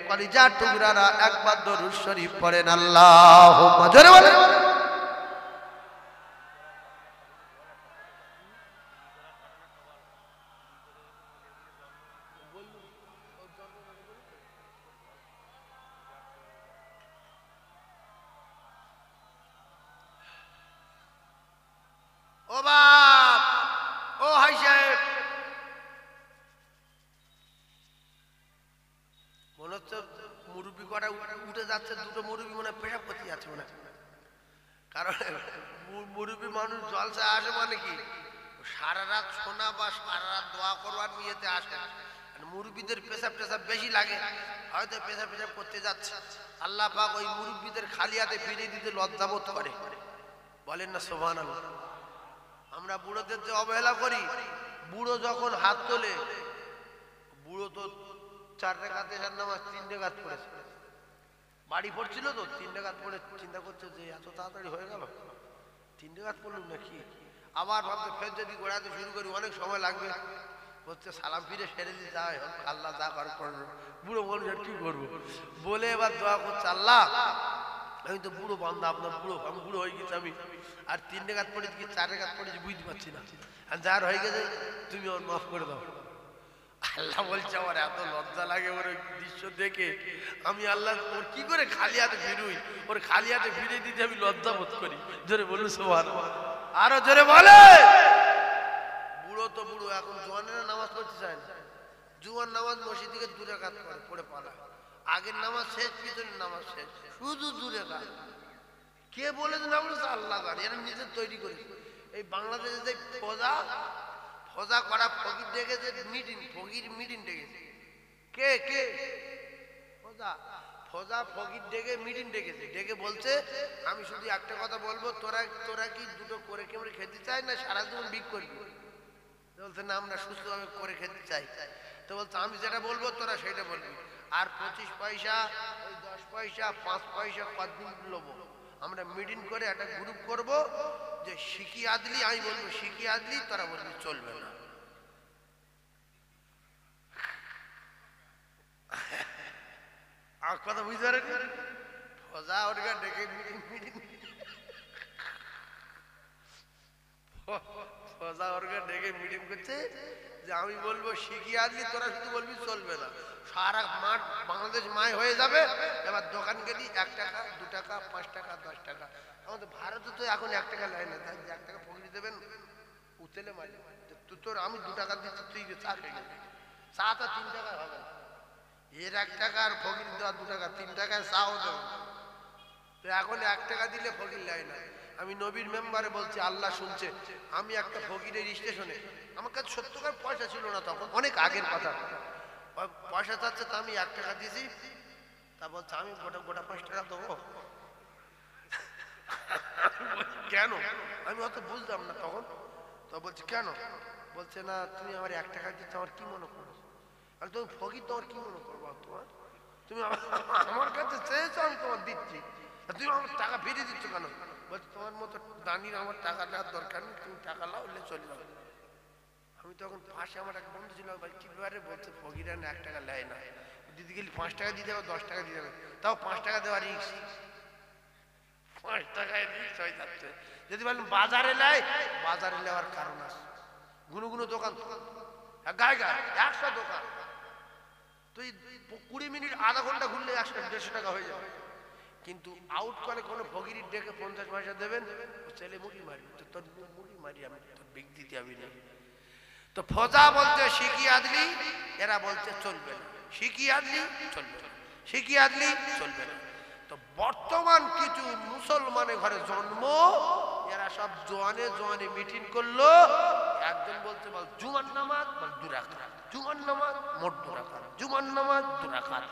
কলিজার টুকরারা একবার দরুদ শরীফ পড়েন, আল্লাহুম্মা, জোরে বলেন। ও বাপ, ও হাই সাহেব, মনে হচ্ছে মুরব্বী কটা উঠে যাচ্ছে, দুটো মুরব্বী মনে পেশাব করতে যাচ্ছে মনে। কারণ মুরব্বী মানুষ জলসা আসে মানে কি, সারা রাত শোনা বা সারা রাত দোয়া করবার নিয়েতে আসে। মুরব্বীদের পেশাব টেশাব বেশি লাগে, হয়তো পেশাব পেশাব করতে যাচ্ছে। আল্লাহ পাক ওই মুরব্বীদের খালি হাতে ফিরিয়ে দিতে লজ্জাবোধ করে, বলেন না সুবহানাল্লাহ। আমরা বুড়োদের যে অবহেলা করি, বুড়ো যখন হাত তোলে, বুড়ো তো 4 রাকাত এশার নামাজ 3 রাকাত পড়েছে, বাড়ি পড়ছিল তো 3 রাকাত পড়ে চিন্তা করছে যে এত তাড়াতাড়ি হয়ে গেল, 3 রাকাত পড়লুম নাকি। আবার ভাবতে ফের যদি গোড়াতে শুরু করি অনেক সময় লাগবে, হচ্ছে সালাম ফিরে সেরে দিতে হয়, আল্লাহ যা করবে। বুড়ো মানুষ আর কি করবো বলে এবার দোয়া করছে, আল্লাহ আমি তো বুড়ো বান্দা, আপনার বুড়ো, আমি বুড়ো হয়ে গেছি, আমি আর 3 রাকাত পড়েছি কি 4 রাকাত পড়েছি বুঝতে পারছি না, আর যার হয়ে গেছে তুমি ওর মাফ করে দাও। আল্লাহ বলছে, আমার এত লজ্জা লাগে ওর দৃশ্য দেখে, আমি আল্লাহ ওর কি করে খালি হাতে ফিরুই, ওর খালি হাতে ফিরে দিতে আমি লজ্জা বোধ করি। জোরে বলুন সুবহানাল্লাহ, আরো জোরে বলে। বুড়ো তো বুড়ো, এখন জোয়ানেরা নামাজ পড়তে চায় না। জুয়ান নামাজ মসজিদ থেকে 2 রাকাত পড়ে পালা, আগের নামাজ শেষ, পিছনের নামাজ শেষ, শুধু 2 রাকাত। কে বলেছে না বলেছে আল্লাহ জানে, এরা নিজে তৈরি করেছে। এই বাংলাদেশে যে ফজা করা ফকির ডেকেছে মিটিং, ফকির মিটিং ডেকেছে। কে কে ফজা ফকির ডেকে মিটিং ডেকেছে, ডেকে বলছে আমি শুধু একটা কথা বলবো, তোরা কি দুটো করে কেমন খেতে চাই না সারা জীবন বিক করবি? বলছে না আমরা সুস্থভাবে করে খেতে চাই। তো বলছে আমি যেটা বলবো তোরা সেটা বলবি, আর 25 পয়সা, ওই 10 পয়সা, 5 পয়সা কতদিন নেবো আমরা মিটিং করে একটা গ্রুপ করব, যে শিকি আদলি আমি বলবো শিকি আদলি, তোরা বলবি চলবে না। আর কথা বুঝতে পারেন? ফজা ওরগা ডেকে মিটিং ফজা ওরগা ডেকে মিটিং করছে যে আমি বলবো শিখি আদলি, তোরা শুধু বলবি চলবে না। সারা মাঠ বাংলাদেশ মায় হয়ে যাবে। এবার দোকান গেলি 1 টাকা, 2 টাকা, 5 টাকা, 10 টাকা। আমাদের ভারতে তো এখন 1 টাকা নেয় না, তাই 1 টাকা ফকির দেবেন উতেলে মারি, তুই তোর আমি 2 টাকা দিচ্ছি, তুই চা খেয়ে যাবি। চা তো 3 টাকা হবে না, এর 1 টাকা আর ফকির দেওয়া 2 টাকা, 3 টাকায় চাও দেবে। তো এখন 1 টাকা দিলে ফকির লাই না। আমি নবীর মেম্বারে বলছি, আল্লাহ শুনছে, আমি একটা ফকিরের স্টেশনে, আমার কাছে 70 টাকার পয়সা ছিল না তখন, অনেক আগের কথা, পয়সা চাচ্ছে, তা আমি 1 টাকা দিয়েছি। তা বলছে আমি গোটা 5 টাকা দেবো। কেন? আমি অত বুঝতাম না তখন। তো বলছি কেন? বলছে না তুমি আমার 1 টাকা দিচ্ছ, আমার কি মনে করো? আর তুমি ফকির, তোমার কি মনে করবো? তোমার তুমি আমার কাছে চেয়েছো, আমি তোমার দিচ্ছি, তুমি আমার টাকা ফিরিয়ে দিচ্ছ কেন? বলছে তোমার মতো দানির আমার টাকা নেওয়ার দরকার নেই, তুমি টাকা লাও, এলে চলে যাও। আমি তখন পাশে আমার এক বন্ধু ছিল, ভাই কি ব্যাপারে? বলছে ফকিরা 1 টাকা নেয় না, দিদি গেলে 5 টাকা দিতে হবে, 10 টাকা দিতে হবে, তাও 5 টাকা দেওয়া রিক্স, 5 টাকায় রিক্স হয়ে যাচ্ছে। যদি বলেন বাজারে নেয়, বাজারে নেওয়ার কারণ আছে, গুনো দোকান, গায়ে গায়ে 100 দোকান, তুই 20 মিনিট আধা ঘন্টা ঘুরলে 100-150 টাকা হয়ে যাবে। কিন্তু আউট করে কোনো ফকিরির ডেকে 50 পয়সা দেবেন, ছেলে মুড়ি মারি, তোর মুড়ি মারি, আমি তোর বিক দিতে হবে না। তো ফজা বলতে শিকি আদলি, এরা বলতে চলবে না, শিকি আদলি চলবে না, শিকি আদলি চলবে না। তো বর্তমান কিছু মুসলমানের ঘরে জন্ম, এরা সব জোয়ানে মিটিং করলো। একজন বলছে বল জুমার নামাজ, বল 2 রাকাত, জুমার নামাজ মোট 2 রাকাত, জুমার নামাজ 2 রাকাত।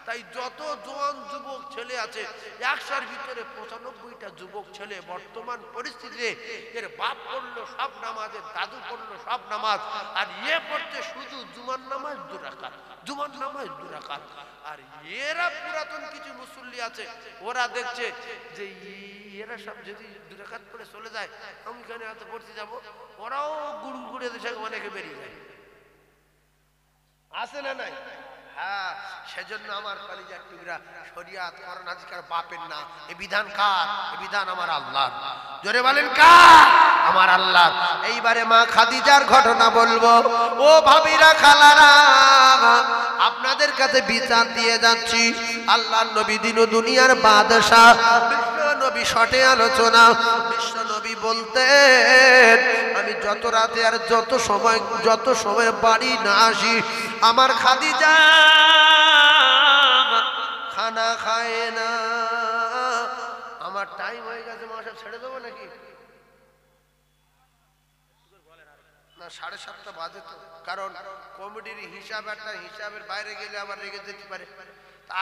তাই যত জোয়ান যুবক ছেলে আছে 100-র ভিতরে 95টা যুবক ছেলে বর্তমান পরিস্থিতিতে এর বাপ পড়লো সব নামাজের, দাদু পড়লো সব নামাজ, আর পড়তে শুধু জুমার নামাজ 2 রাকাত, জুমার নামাজ 2 রাকাত। আর এরা পুরাতন কিছু মুসল্লি আছে, ওরা দেখছে যে এরা সব যদি 2 রাকাত পড়ে চলে যায়, আমি কেন এত পড়তে যাবো? ওরাও গুড়গুড়ে দেশে অনেকে বেরিয়ে যায়, আছে না নাই? হ্যাঁ, সেজন্য আমার কলিজার টুকরা, শরিয়াত কোরআন হাদিসের বাপের না, এই বিধান কার? এই বিধান আমার আল্লাহর। জোরে বলেন কার? আমার আল্লাহ। এইবারে মা খাদিজার ঘটনা বলবো। ও ভাবিরা, খালারা, আপনাদের কাছে বিচার দিয়ে যাচ্ছি। আল্লাহর নবী দিন ও দুনিয়ার বাদশা, বিশ্ব নবী শটে আলোচনা। বিশ্ব নবী বলতেন আমি যত রাতে আর যত সময় বাড়ি না আসি, আমার খাদিজা খানা খায় না। আমার টাইম হয়ে গেছে, মা সব ছেড়ে দেবো নাকি? না, 7:30 বাজে তো, কারণ কমিটির হিসাব একটা, হিসাবের বাইরে গেলে আবার রেগে যেতে পারে।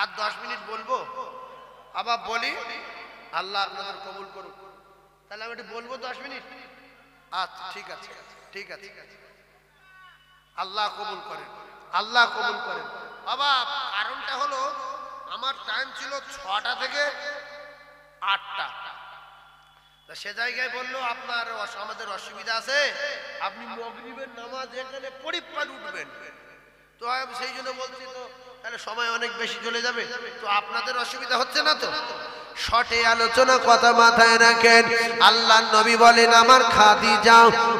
আর 10 মিনিট বলবো, আবার বলি, আল্লাহ আপনাদের কবুল করুক। তাহলে আমি একটু বলবো 10 মিনিট। আচ্ছা, ঠিক আছে, ঠিক আছে, আল্লাহ কবুল করেন, আল্লাহ কবুল করেন। বাবা, কারণটা হলো আমার টাইম ছিল 6টা থেকে 8টা। সে জায়গায় বললো আপনার আমাদের অসুবিধা আছে, আপনি মাগরিবের নামাজ এখানে পরিপাল উঠবেন। তো আমি সেই জন্য বলছি, তো তাহলে সময় অনেক বেশি চলে যাবে, তো আপনাদের অসুবিধা হচ্ছে না তো? শর্টে আলোচনা, কথা মাথায় রাখেন। আল্লাহর নবী বলেন আমার খাদিজা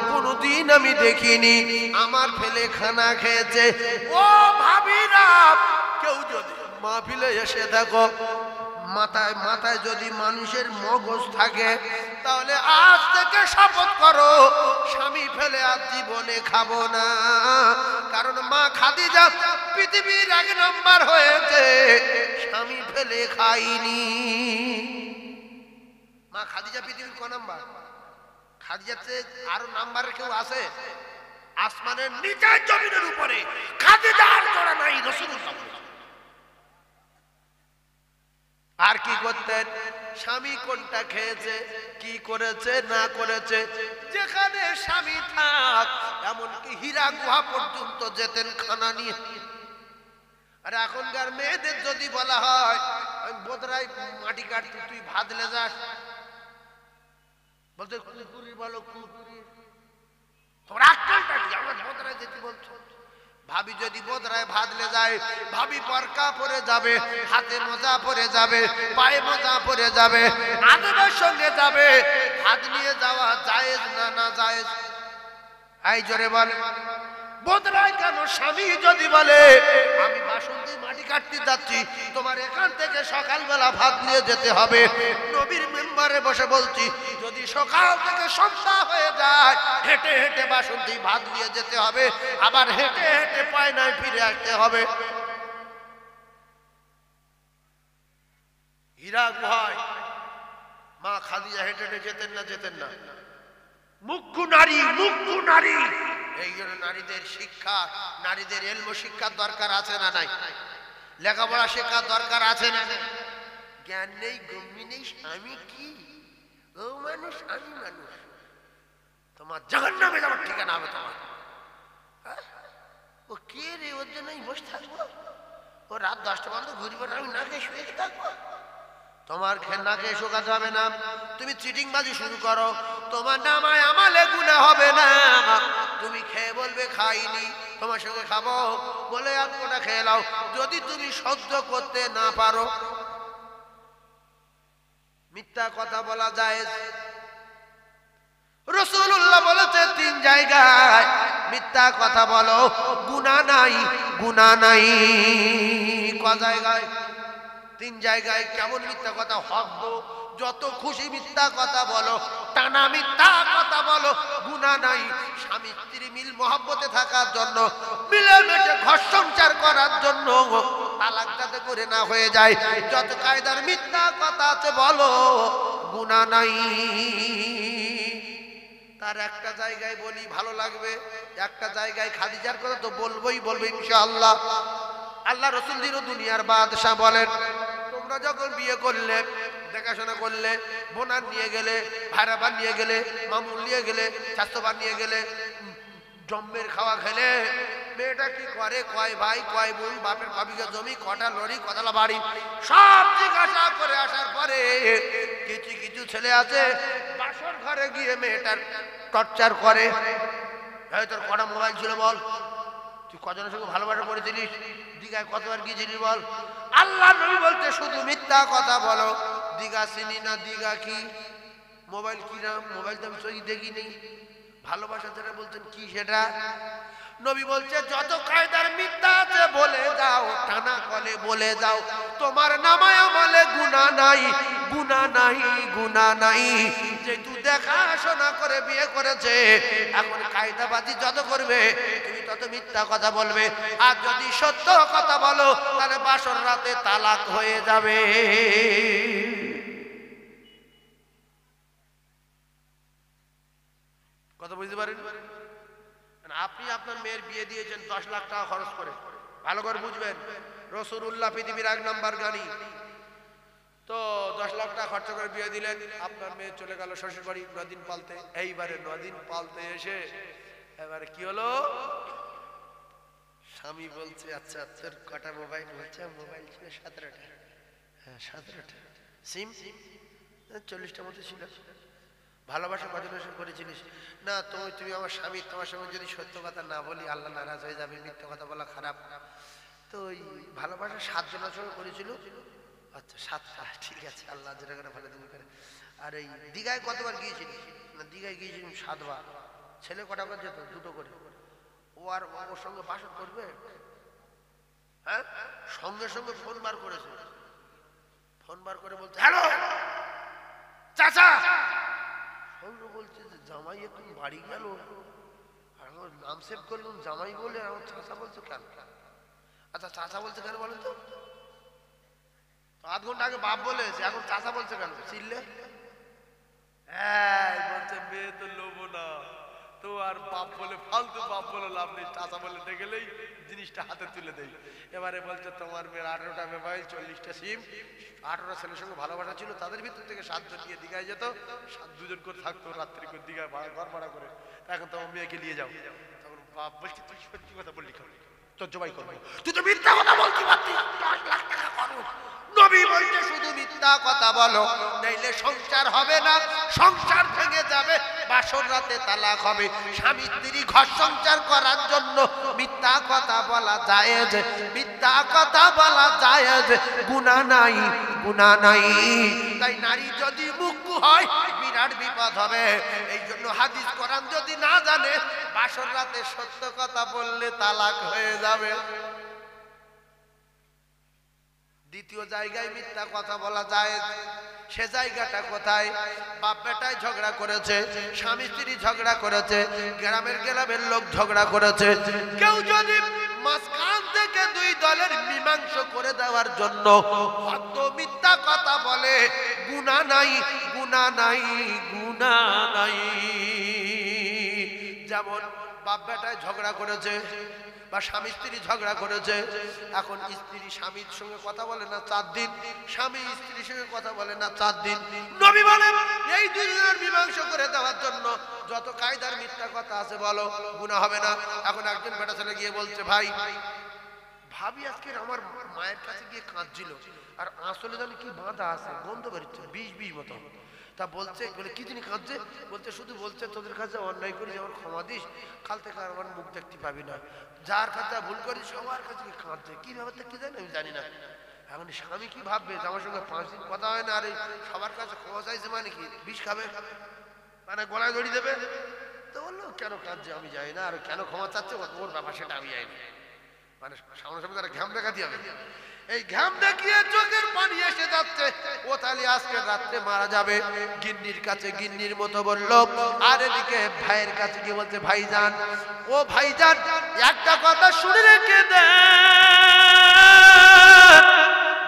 কোনদিন আমি দেখিনি আমার ফেলে খানা খেয়েছে। ও ভাবিরা, কেউ যদি মাহফিলে এসে দেখো, মাথায় যদি মানুষের মগজ থাকে, তাহলে আজ থেকে শপথ করো স্বামী ফেলে আজ জীবনে খাবো না। কারণ মা খাদিজা পৃথিবীর 1 নাম্বার হয়েছে, স্বামী ফেলে খাইনি। মা খাদিজা পৃথিবীর ক নাম্বার? খাদিজার চেয়ে আরো নাম্বারের কেউ আছে? আসমানের নিচে জমিনের উপরে খাদিজার জোড়া নাই রাসূলুল্লাহ। আর কি করতেন? স্বামী কোনটা খেয়েছে, কি করেছে না করেছে, যেখানে স্বামী থাক এমনকি হীরা গুহা পর্যন্ত যেতেন খানা নিয়ে। আর এখনকার মেয়েদের যদি বলা হয় আমি বোধরাই মাটি কাটতে, তুই ভাত লে যাস, বলতে কুকুরি বলো কুকুরি, তোমার আক্কেলটা কি? আমরা বোধরাই যেতে বলছো। ভাবি যদি বোধরায় ভাদলে যায়, ভাবি পরকা পরে যাবে, হাতে মোজা পরে যাবে, পায়ে মোজা পরে যাবে, আদবের সঙ্গে যাবে। হাত নিয়ে যাওয়া জায়েজ না না জায়েজ? এই জোরে বল। বোধরায় কেন? স্বামী যদি বলে আমি বাসন্তী মাটি কাটতে যাচ্ছি, তোমার এখান থেকে সকালবেলা ভাত নিয়ে যেতে হবে। নবীর মেম্বারে বসে বলছি, যদি সকাল থেকে সন্ধ্যা হয়ে যায় হেঁটে হেঁটে বাসন্তী ভাত নিয়ে যেতে হবে, আবার হেঁটে হেঁটে পায়নায় ফিরে আসতে হবে। হীরা গুহায় মা খাদিজা হেঁটে হেঁটে যেতেন না যেতেন না? মুখ্য নারী, মুখ্য নারী। এই জন্য নারীদের শিক্ষা, নারীদের এলম শিক্ষার দরকার আছে না নাই? লেখাপড়া শেখার দরকার আছে না নাই? জ্ঞান নেই, গম্মি নেই, আমি কি ও মানুষ, আমি মানুষ, তোমার জাহান্নামে যাওয়ার ঠিকানা হবে তোমার। ও কে রে? ওর জন্য আমি বসে থাকবো? ও রাত 10টা পর্যন্ত ঘুরবো, আমি না খেয়ে শুয়ে থাকবো? তোমার না খেয়ে শোকাতে হবে না। তুমি চিটিংবাজি শুরু করো, তোমার নামায় আমালে গুনাহ হবে না। তুমি খেয়ে বলবে খাইনি, তোমার সঙ্গে খাবো বলে এক কোটা খেয়ে নাও। যদি তুমি সহ্য করতে না পারো, মিথ্যা কথা বলা জায়েজ। রাসূলুল্লাহ বলেছে 3 জায়গায় মিথ্যা কথা বলো, গুনাহ নাই, গুনাহ নাই। ক জায়গায়? 3 জায়গায়। কেমন মিথ্যা কথা? হক যত খুশি মিথ্যা কথা বলো, টানা মিথ্যা কথা বলো, গুনাহ নাই। স্বামী স্ত্রী মিল মহব্বতে থাকার জন্য, মিলেমিশে ঘর সংসার করার জন্য, তালাক যাতে করে না হয়ে যায়, যত কায়দার মিথ্যা কথা আছে বলো, গুনাহ নাই। তার একটা জায়গায় বলি ভালো লাগবে, একটা জায়গায় খাদিজার কথা তো বলবোই বলবো ইনশাআল্লাহ। আল্লাহ রাসূল দিন দুনিয়ার বাদশা বলেন, তোমরা যখন বিয়ে করলে, দেখাশোনা করলে, বোনার নিয়ে গেলে, ভাইরাবার নিয়ে গেলে, মামুল নিয়ে গেলে, স্বাস্থ্যবান নিয়ে গেলে, জম্মের খাওয়া খেলে, মেয়েটা কি করে, কয় ভাই কয় বোন, বাপের কবিকে জমি, কটা লরি, কতলা বাড়ি, সব জিজ্ঞাসা করে আসার পরে কিছু কিছু ছেলে আছে বাসর ঘরে গিয়ে মেয়েটার টর্চার করে। এই তোর কটা মোবাইল ছিল বল, তুই কজনের সঙ্গে ভালোবাসা করেছিলিস, দীঘায় কতবার গিয়েছিলিস বল। আল্লাহ নবী বলতে শুধু মিথ্যা কথা বলো। দীঘা চিনি না, দীঘা কি, মোবাইল কি নাম, মোবাইল তো আমি সহি দেখি নেই। ভালোবাসা যেটা বলছেন কি সেটা? নবী বলছে যত কায়দার মিথ্যা আছে বলে যাও, টানা কলে বলে যাও, তোমার নামায় আমলে গুনাহ নাই, গুনাহ নাই, গুনাহ নাই। যেহেতু দেখাশোনা করে বিয়ে করেছে, এখন কায়দাবাজি যত করবে তুমি তত মিথ্যা কথা বলবে। আর যদি সত্য কথা বলো তাহলে বাসর রাতে তালাক হয়ে যাবে। কথা বুঝতে পারেন? আপনি আপনার মেয়ের বিয়ে দিয়েছেন 10 লাখ টাকা খরচ করে, ভালো করে বুঝবেন। রাসূলুল্লাহ পৃথিবীর 1 নাম্বার জ্ঞানী, তো 10 লাখ টাকা খরচ করে বিয়ে দিলেন। আপনার মেয়ে চলে গেল শ্বশুর বাড়ি 9 দিন পালতে। এইবারে 9 দিন পালতে এসে এবারে কি হলো? স্বামী বলছে আচ্ছা তোর কটা মোবাইল? বলছে মোবাইল ছিল 17টা। হ্যাঁ 17টা। সিম 40টা মতো ছিল। ভালোবাসা কজনের সঙ্গে করেছিলিস? না তুমি আমার স্বামী, তোমার সঙ্গে যদি সত্য কথা না বলি আল্লাহ নারাজ হয়ে যাবে, মিথ্যা কথা বলা খারাপ। তো ওই ভালোবাসা 7 জনের সঙ্গে করেছিল। আচ্ছা 7টা, ঠিক আছে, আল্লাহ যেটা করে ভালো দিন করে। আর এই দীঘায় কতবার গিয়েছিলিস? না দীঘায় গিয়েছিলাম 7 বার। ছেলে কটা করে যেত? 2টো করে। ও আর ওর সঙ্গে বাসন করবে? হ্যাঁ, সঙ্গে সঙ্গে ফোন বার করেছে। ফোন বার করে বলছে হ্যালো চাচা। সঙ্গে বলছে যে জামাই এখন বাড়ি গেল। আর আমার নাম সেভ করলাম জামাই বলে, আমার চাচা বলছে কেন? আচ্ছা চাচা বলছে কেন বলেন তো? 8 ঘন্টা আগে বাপ বলেছে, এখন চাচা বলছে কেন? চিল্লে হ্যাঁ বলছে মেয়ে তো লোবো না তো আর বাপ বলে ফালতু বাপ বলে লাভ নেই, চাচা বলে দেখলেই জিনিসটা হাতে তুলে দেয়। এবারে বলছে তোমার মেয়ের 18টা মোবাইল, 40টা সিম, 18টা ছেলের সঙ্গে ভালোবাসা ছিল, তাদের ভিতর থেকে 7 জন নিয়ে দীঘায় যেত, 2 জন করে থাকতো রাত্রি করে দীঘায় ঘর ভাড়া করে। এখন তোমার মেয়েকে নিয়ে যাও। তখন বাপ বলছে তুই সত্যি কথা বললি কেন, তোর জবাই করবো, তুই তো মিথ্যা কথা বলছি, 10 লাখ টাকা খরচ। নবী বলছে শুধু মিথ্যা কথা বলো, নাইলে সংসার হবে না, সংসার ভেঙে যাবে, বাসর রাতে তালাক হবে। স্বামী স্ত্রী ঘর সংসার করার জন্য মিথ্যা কথা বলা জায়েজ, মিথ্যা কথা বলা জায়েজ, গুনাহ নাই, গুনাহ নাই। তাই নারী যদি মুক্ত হয় বিরাট বিপদ হবে। এই জন্য হাদিস কোরআন যদি না জানে, বাসর রাতে সত্য কথা বললে তালাক হয়ে যাবে। দ্বিতীয় জায়গায় মিথ্যা কথা বলা যায়, সে জায়গাটা কোথায়? বাপ বেটায় ঝগড়া করেছে, স্বামী স্ত্রী ঝগড়া করেছে, গ্রামের লোক ঝগড়া করেছে, কেউ যদি মাঝখান থেকে 2 দলের মীমাংসা করে দেওয়ার জন্য হয়তো মিথ্যা কথা বলে, গুনাহ নাই, গুনাহ নাই, গুনাহ নাই। যেমন বাপ বেটায় ঝগড়া করেছে বা স্বামী স্ত্রী ঝগড়া করেছে, এখন স্ত্রী স্বামীর সঙ্গে কথা বলে না 4 দিন, স্বামী স্ত্রীর সঙ্গে কথা বলে না 4 দিন। নবী বলেন এই 2 জনের মীমাংসা করে দেওয়ার জন্য যত কায়দার মিথ্যা কথা আছে বলো, গুনাহ হবে না। এখন একজন বেটা ছেলে গিয়ে বলছে ভাই ভাবি আজকে আমার মায়ের কাছে গিয়ে কাঁদছিল, আর আসলে জানি কি বাঁধা আছে, গন্ধ বেরোচ্ছে 20 মতো। তা বলছে বলে কি তিনি কাঁদছে, বলছে শুধু বলছে তোদের কাছে অন্যায় করি আমার ক্ষমা দিস, কাল থেকে আর আমার মুখ দেখতে পাবি না, যার কাছে ভুল করিস সবার কাছে কাঁদছে, কি ব্যাপারটা কি জানি আমি জানি না। এখন স্বামী কি ভাববে যে আমার সঙ্গে 5 দিন কথা হয় না, আর সবার কাছে ক্ষমা চাইছে মানে কি বিষ খাবে, মানে গলায় দড়ি দেবে? তো বললো কেন কাঁদছে আমি জানি না, আর কেন ক্ষমা চাচ্ছে ওর ব্যাপার সেটা আমি জানি না, মানে সামনাসামনি তারা ঘাম দেখাতে হবে। এই ঘাম দেখিয়ে চোখের পানি এসে যাচ্ছে, ও তাহলে আজকে রাত্রে মারা যাবে। গিন্নির কাছে গিন্নির মতো বলল, আর এদিকে ভাইয়ের কাছে গিয়ে বলছে ভাইজান, ও ভাইজান একটা কথা শুনে রেখে দে।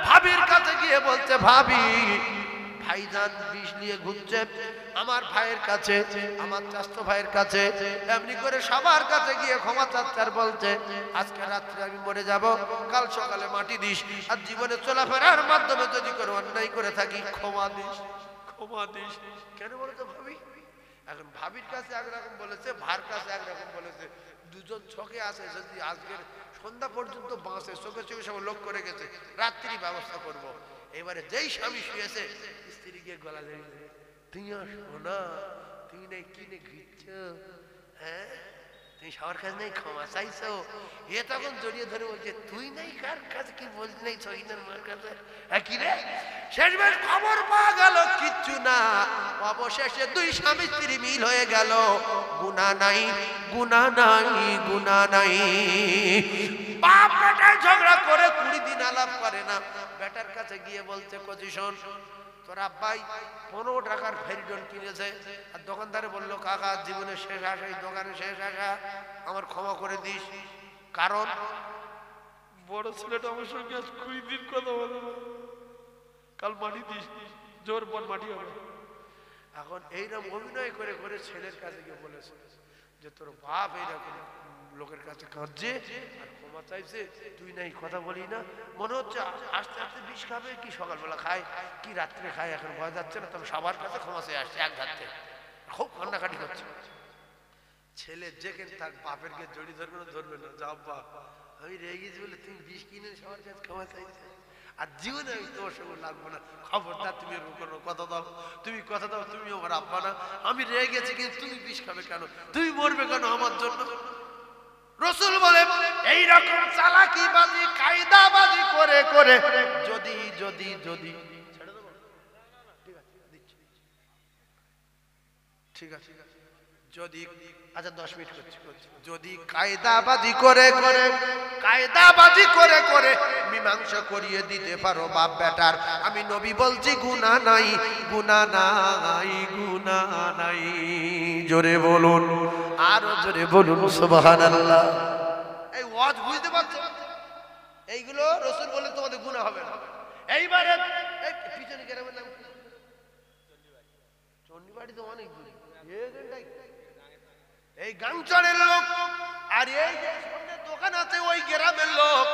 ভাবির কাছে গিয়ে বলছে ভাবি ভাইজান বিষ নিয়ে ঘুরছে আমার ভাইয়ের কাছে, আমার চাচতো ভাইয়ের কাছে, এমনি করে সবার কাছে গিয়ে ক্ষমা চাচ্ছে, আর বলছে আজকে রাত্রে আমি মরে যাব, কাল সকালে মাটি দিস, আর জীবনে চলাফেরার মাধ্যমে যদি কোনো অন্যায় করে থাকি ক্ষমা দিস, ক্ষমা দিস। কেন বলো তো ভাবি? এখন ভাবির কাছে একরকম বলেছে, ভার কাছে একরকম বলেছে, দুজন ছকে আছে, যদি আজকের সন্ধ্যা পর্যন্ত বাঁচে, চোখে চোখে সব লোক করে গেছে, রাত্রি ব্যবস্থা করব। এবারে যেই স্বামী শুয়েছে, স্ত্রী গিয়ে গলা ধরে, তুই শোনা, তুই নেই কিনে ঘিরছ, হ্যাঁ তুই সবার কাছে নেই ক্ষমা চাইছো। এ তখন জড়িয়ে ধরে বলছে তুই নেই কার কাছে, কি বলছি নেই সহিনের মার কাছে, কি রে? শেষবার খবর পাওয়া গেল কিচ্ছু না, অবশেষে 2 স্বামী স্ত্রী মিল হয়ে গেল, গুনাহ নাই, গুনাহ নাই, গুনাহ নাই। বাপ বেটায় ঝগড়া করে 20 দিন আলাপ করে না, বেটার কাছে গিয়ে বলছে কচি শোন, তোর আব্বাই 15 টাকার ফেরিডন কিনেছে, আর দোকানদারে বললো কাকা জীবনে শেষ আসা, এই দোকানে শেষ আসা, আমার ক্ষমা করে দিস, কারণ বড় ছেলেটা আমার সঙ্গে 20 দিন কথা বলে না, কাল মাটি দিস, জোর বল মাটি হবে। এখন এইরকম অভিনয় করে করে ছেলের কাছে গিয়ে বলেছে যে তোর বাপ এইরকম লোকের কাছে কাঁদছে আর ক্ষমা চাইছে, তুই নাই কথা বলি না, মনে হচ্ছে আস্তে আস্তে বিষ খাবে, কি সকালবেলা খায় কি রাত্রে খায়, এখন ভয় যাচ্ছে না, তবে সবার কাছে ক্ষমা চেয়ে আসছে এক ধারতে, খুব কান্নাকাটি করছে। ছেলে যেখানে থাক বাপের কে জড়ি ধরবে না, ধরবে না, যা বাপ আমি রেগে গেছি বলে তুমি বিষ কিনে সবার কাছে ক্ষমা চাইছে, আর জীবনে আমি তোমার সঙ্গে লাগবো না, খবরদার তুমি কোনো কথা দাও, তুমি কথা দাও, তুমি আমার আব্বা না, আমি রেগে গেছি কিন্তু তুমি বিষ খাবে কেন, তুমি মরবে কেন আমার জন্য? রাসূল বলে এইরকম চালাকিবাজি কায়দাবাজি করে করে যদি যদি যদি ছেড়ে দেব, ঠিক আছে দিচ্ছি, ঠিক আছে যদি, আচ্ছা 10 মিনিট করছি, যদি কায়দাবাজি করে করে কায়দাবাজি করে করে মীমাংসা করিয়ে দিতে পারো বাপ বেটার, আমি নবী বলছি গুনাহ নাই, গুনাহ নাই, গুনাহ নাই। জোরে বলুন, আরো জোরে বলুন সুবহানাল্লাহ। এই ওয়াজ বুঝতে পারছো? এইগুলো রাসূল বলে তোমাদের গুনাহ হবে না। এইবারে পিছনে গ্রামের নাম কি? চন্ডিবাড়ি। বাড়ি তো অনেক দূরে, এই গাংচড়ের লোক। আর এই যে সামনে দোকান আছে ওই গ্রামের লোক।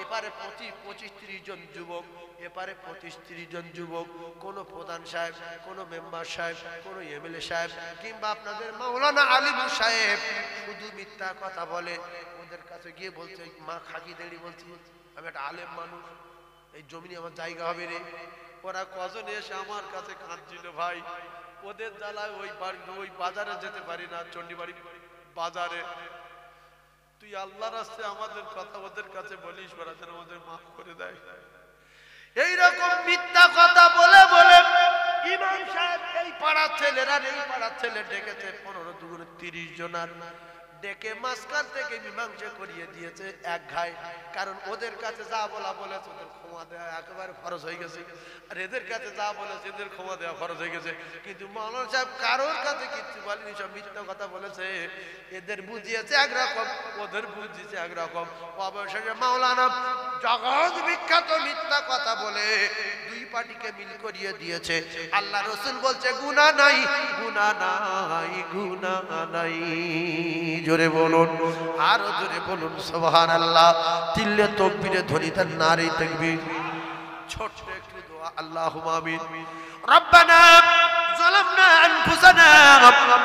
এপারে 25-30 জন যুবক, এপারে 25-30 জন যুবক। কোন প্রধান সাহেব, কোন মেম্বার সাহেব, কোন এমএলএ সাহেব কিংবা আপনাদের মাওলানা আলিমুর সাহেব শুধু মিথ্যা কথা বলে। ওদের কাছে গিয়ে বলছে, মা খাকি দেড়ি বলছি, আমি একটা আলেম মানুষ, এই জমিনে আমার জায়গা হবে রে। ওরা কজন এসে আমার কাছে কাঁদছিল ভাই, ওদের জ্বালায় ওই বাজারে যেতে পারি না, চণ্ডীবাড়ি বাজারে। তুই আল্লাহর রাস্তায় আমাদের কথা ওদের কাছে বলিস, ওরা যেন আমাদের মাফ করে দেয়। এইরকম মিথ্যা কথা বলে বলে ইমাম সাহেব এই পাড়ার ছেলেরা, এই পাড়ার ছেলে ডেকেছে 15-30 জনার, ডেকে মাঝখান থেকে মীমাংসা করিয়ে দিয়েছে এক ঘাই। কারণ ওদের কাছে যা বলা বলেছে ওদের ক্ষমা দেওয়া একেবারে ফরজ হয়ে গেছে, আর এদের কাছে যা বলেছে এদের ক্ষমা দেওয়া ফরজ হয়ে গেছে। কিন্তু মাওলানা সাহেব কারোর কাছে কিচ্ছু বলেনি, সব মিথ্যা কথা বলেছে। এদের বুঝিয়েছে একরকম, ওদের বুঝিয়েছে একরকম। অবশেষে মাওলানা জগৎ বিখ্যাত মিথ্যা কথা বলে দুই পার্টিকে মিল করিয়ে দিয়েছে। আল্লাহ রসুল বলছে গুনাহ নাই, গুনাহ নাই, গুনাহ নাই। জোরে বলুন, আরো জোরে বলুন সুবহানাল্লাহ। তিল্লে তাকবীরে ধ্বনি দেন, নারে তাকবীর। ছোট্ট একটু দোয়া, আল্লাহুম্মা আমিন। রব্বানা যালামনা আনফুসানা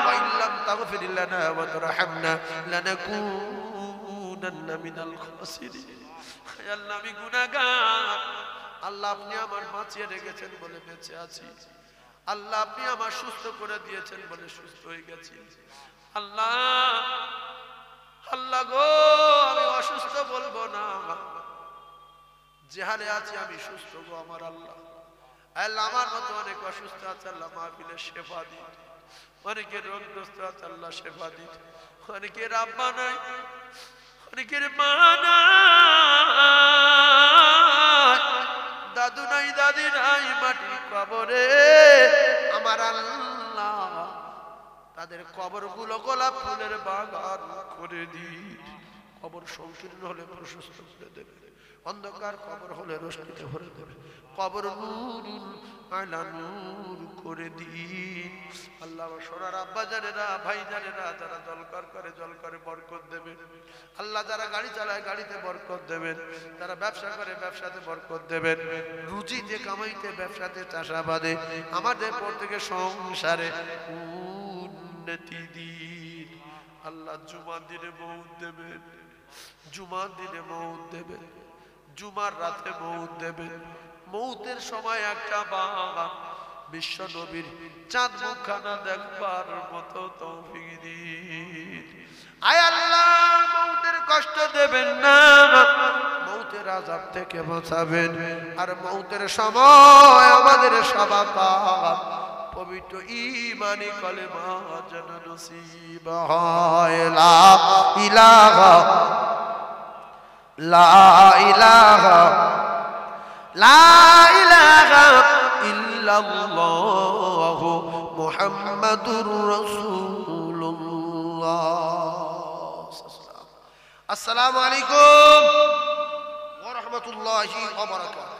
ওয়া ইল্লাম তাগফির লানা ওয়া তারহামনা লানাকুনান্না মিনাল খাসিরিন। হে আল্লাহ, আমি গুনাহগার। আল্লাহ, আপনি আমার বাঁচিয়ে রেখেছেন বলে বেঁচে আছি। আল্লাহ, আপনি আমার সুস্থ করে দিয়েছেন বলে সুস্থ হয়ে গেছি। আল্লাহ, আল্লাহ গো, আমি অসুস্থ বলবো না, যে হালে আছি আমি সুস্থ গো আমার আল্লাহ। আল্লাহ, আমার মতো অনেক অসুস্থ আছে, আল্লাহ মাহফিলে শেফা দিন। অনেকের রোগগ্রস্ত আছে, আল্লাহ শেফা দিন। অনেকের আব্বা নাই, অনেকের মা নাই, দাদু নাই, দাদি নাই, মাটির কবরে আমার আল্লাহ তাদের কবরগুলো গোলাপ ফুলের বাগান করে দিন। কবর সংকীর্ণ হলে প্রশস্ত করে দেবে, অন্ধকার কবর হলে রোশনীতে ভরে দেবে, কবর নূরুন আলা নূর করে দিন। আল্লাহ, সোনার আব্বা জানেরা, ভাই জানেরা, যারা জলকর করে জলকরে বরকত দেবেন। আল্লাহ, যারা গাড়ি চালায় গাড়িতে বরকত দেবেন, যারা ব্যবসা করে ব্যবসাতে বরকত দেবেন, রুজিতে কামাইতে ব্যবসাতে চাষাবাদে আমাদের প্রত্যেকে সংসারে উন্নতি দিন। আল্লাহ, জুমার দিনে মউত দেবেন, জুমার দিনে মউত দেবেন, জুমার রাতে মউত দেবেন। মউতের সময় একটা বাগান বিশ্ব নবীর চাঁদ মুখখানা দেখবার মতো তৌফিক দিন। আয় আল্লাহ, মউতের কষ্ট দেবেন না, মউতের আযাব থেকে বাঁচাবেন। আর মউতের সময় আমাদের সাবাকাত পবিত্র ঈমানি কলেমা যেন নসিব হয়। লা ইলাহা, লা ইলাহা, লা ইলাহা ইল্লাল্লাহু মুহাম্মাদুর রাসূলুল্লাহ। আসসালামু আলাইকুম ওয়া রাহমাতুল্লাহি ওয়া বারাকাতুহু।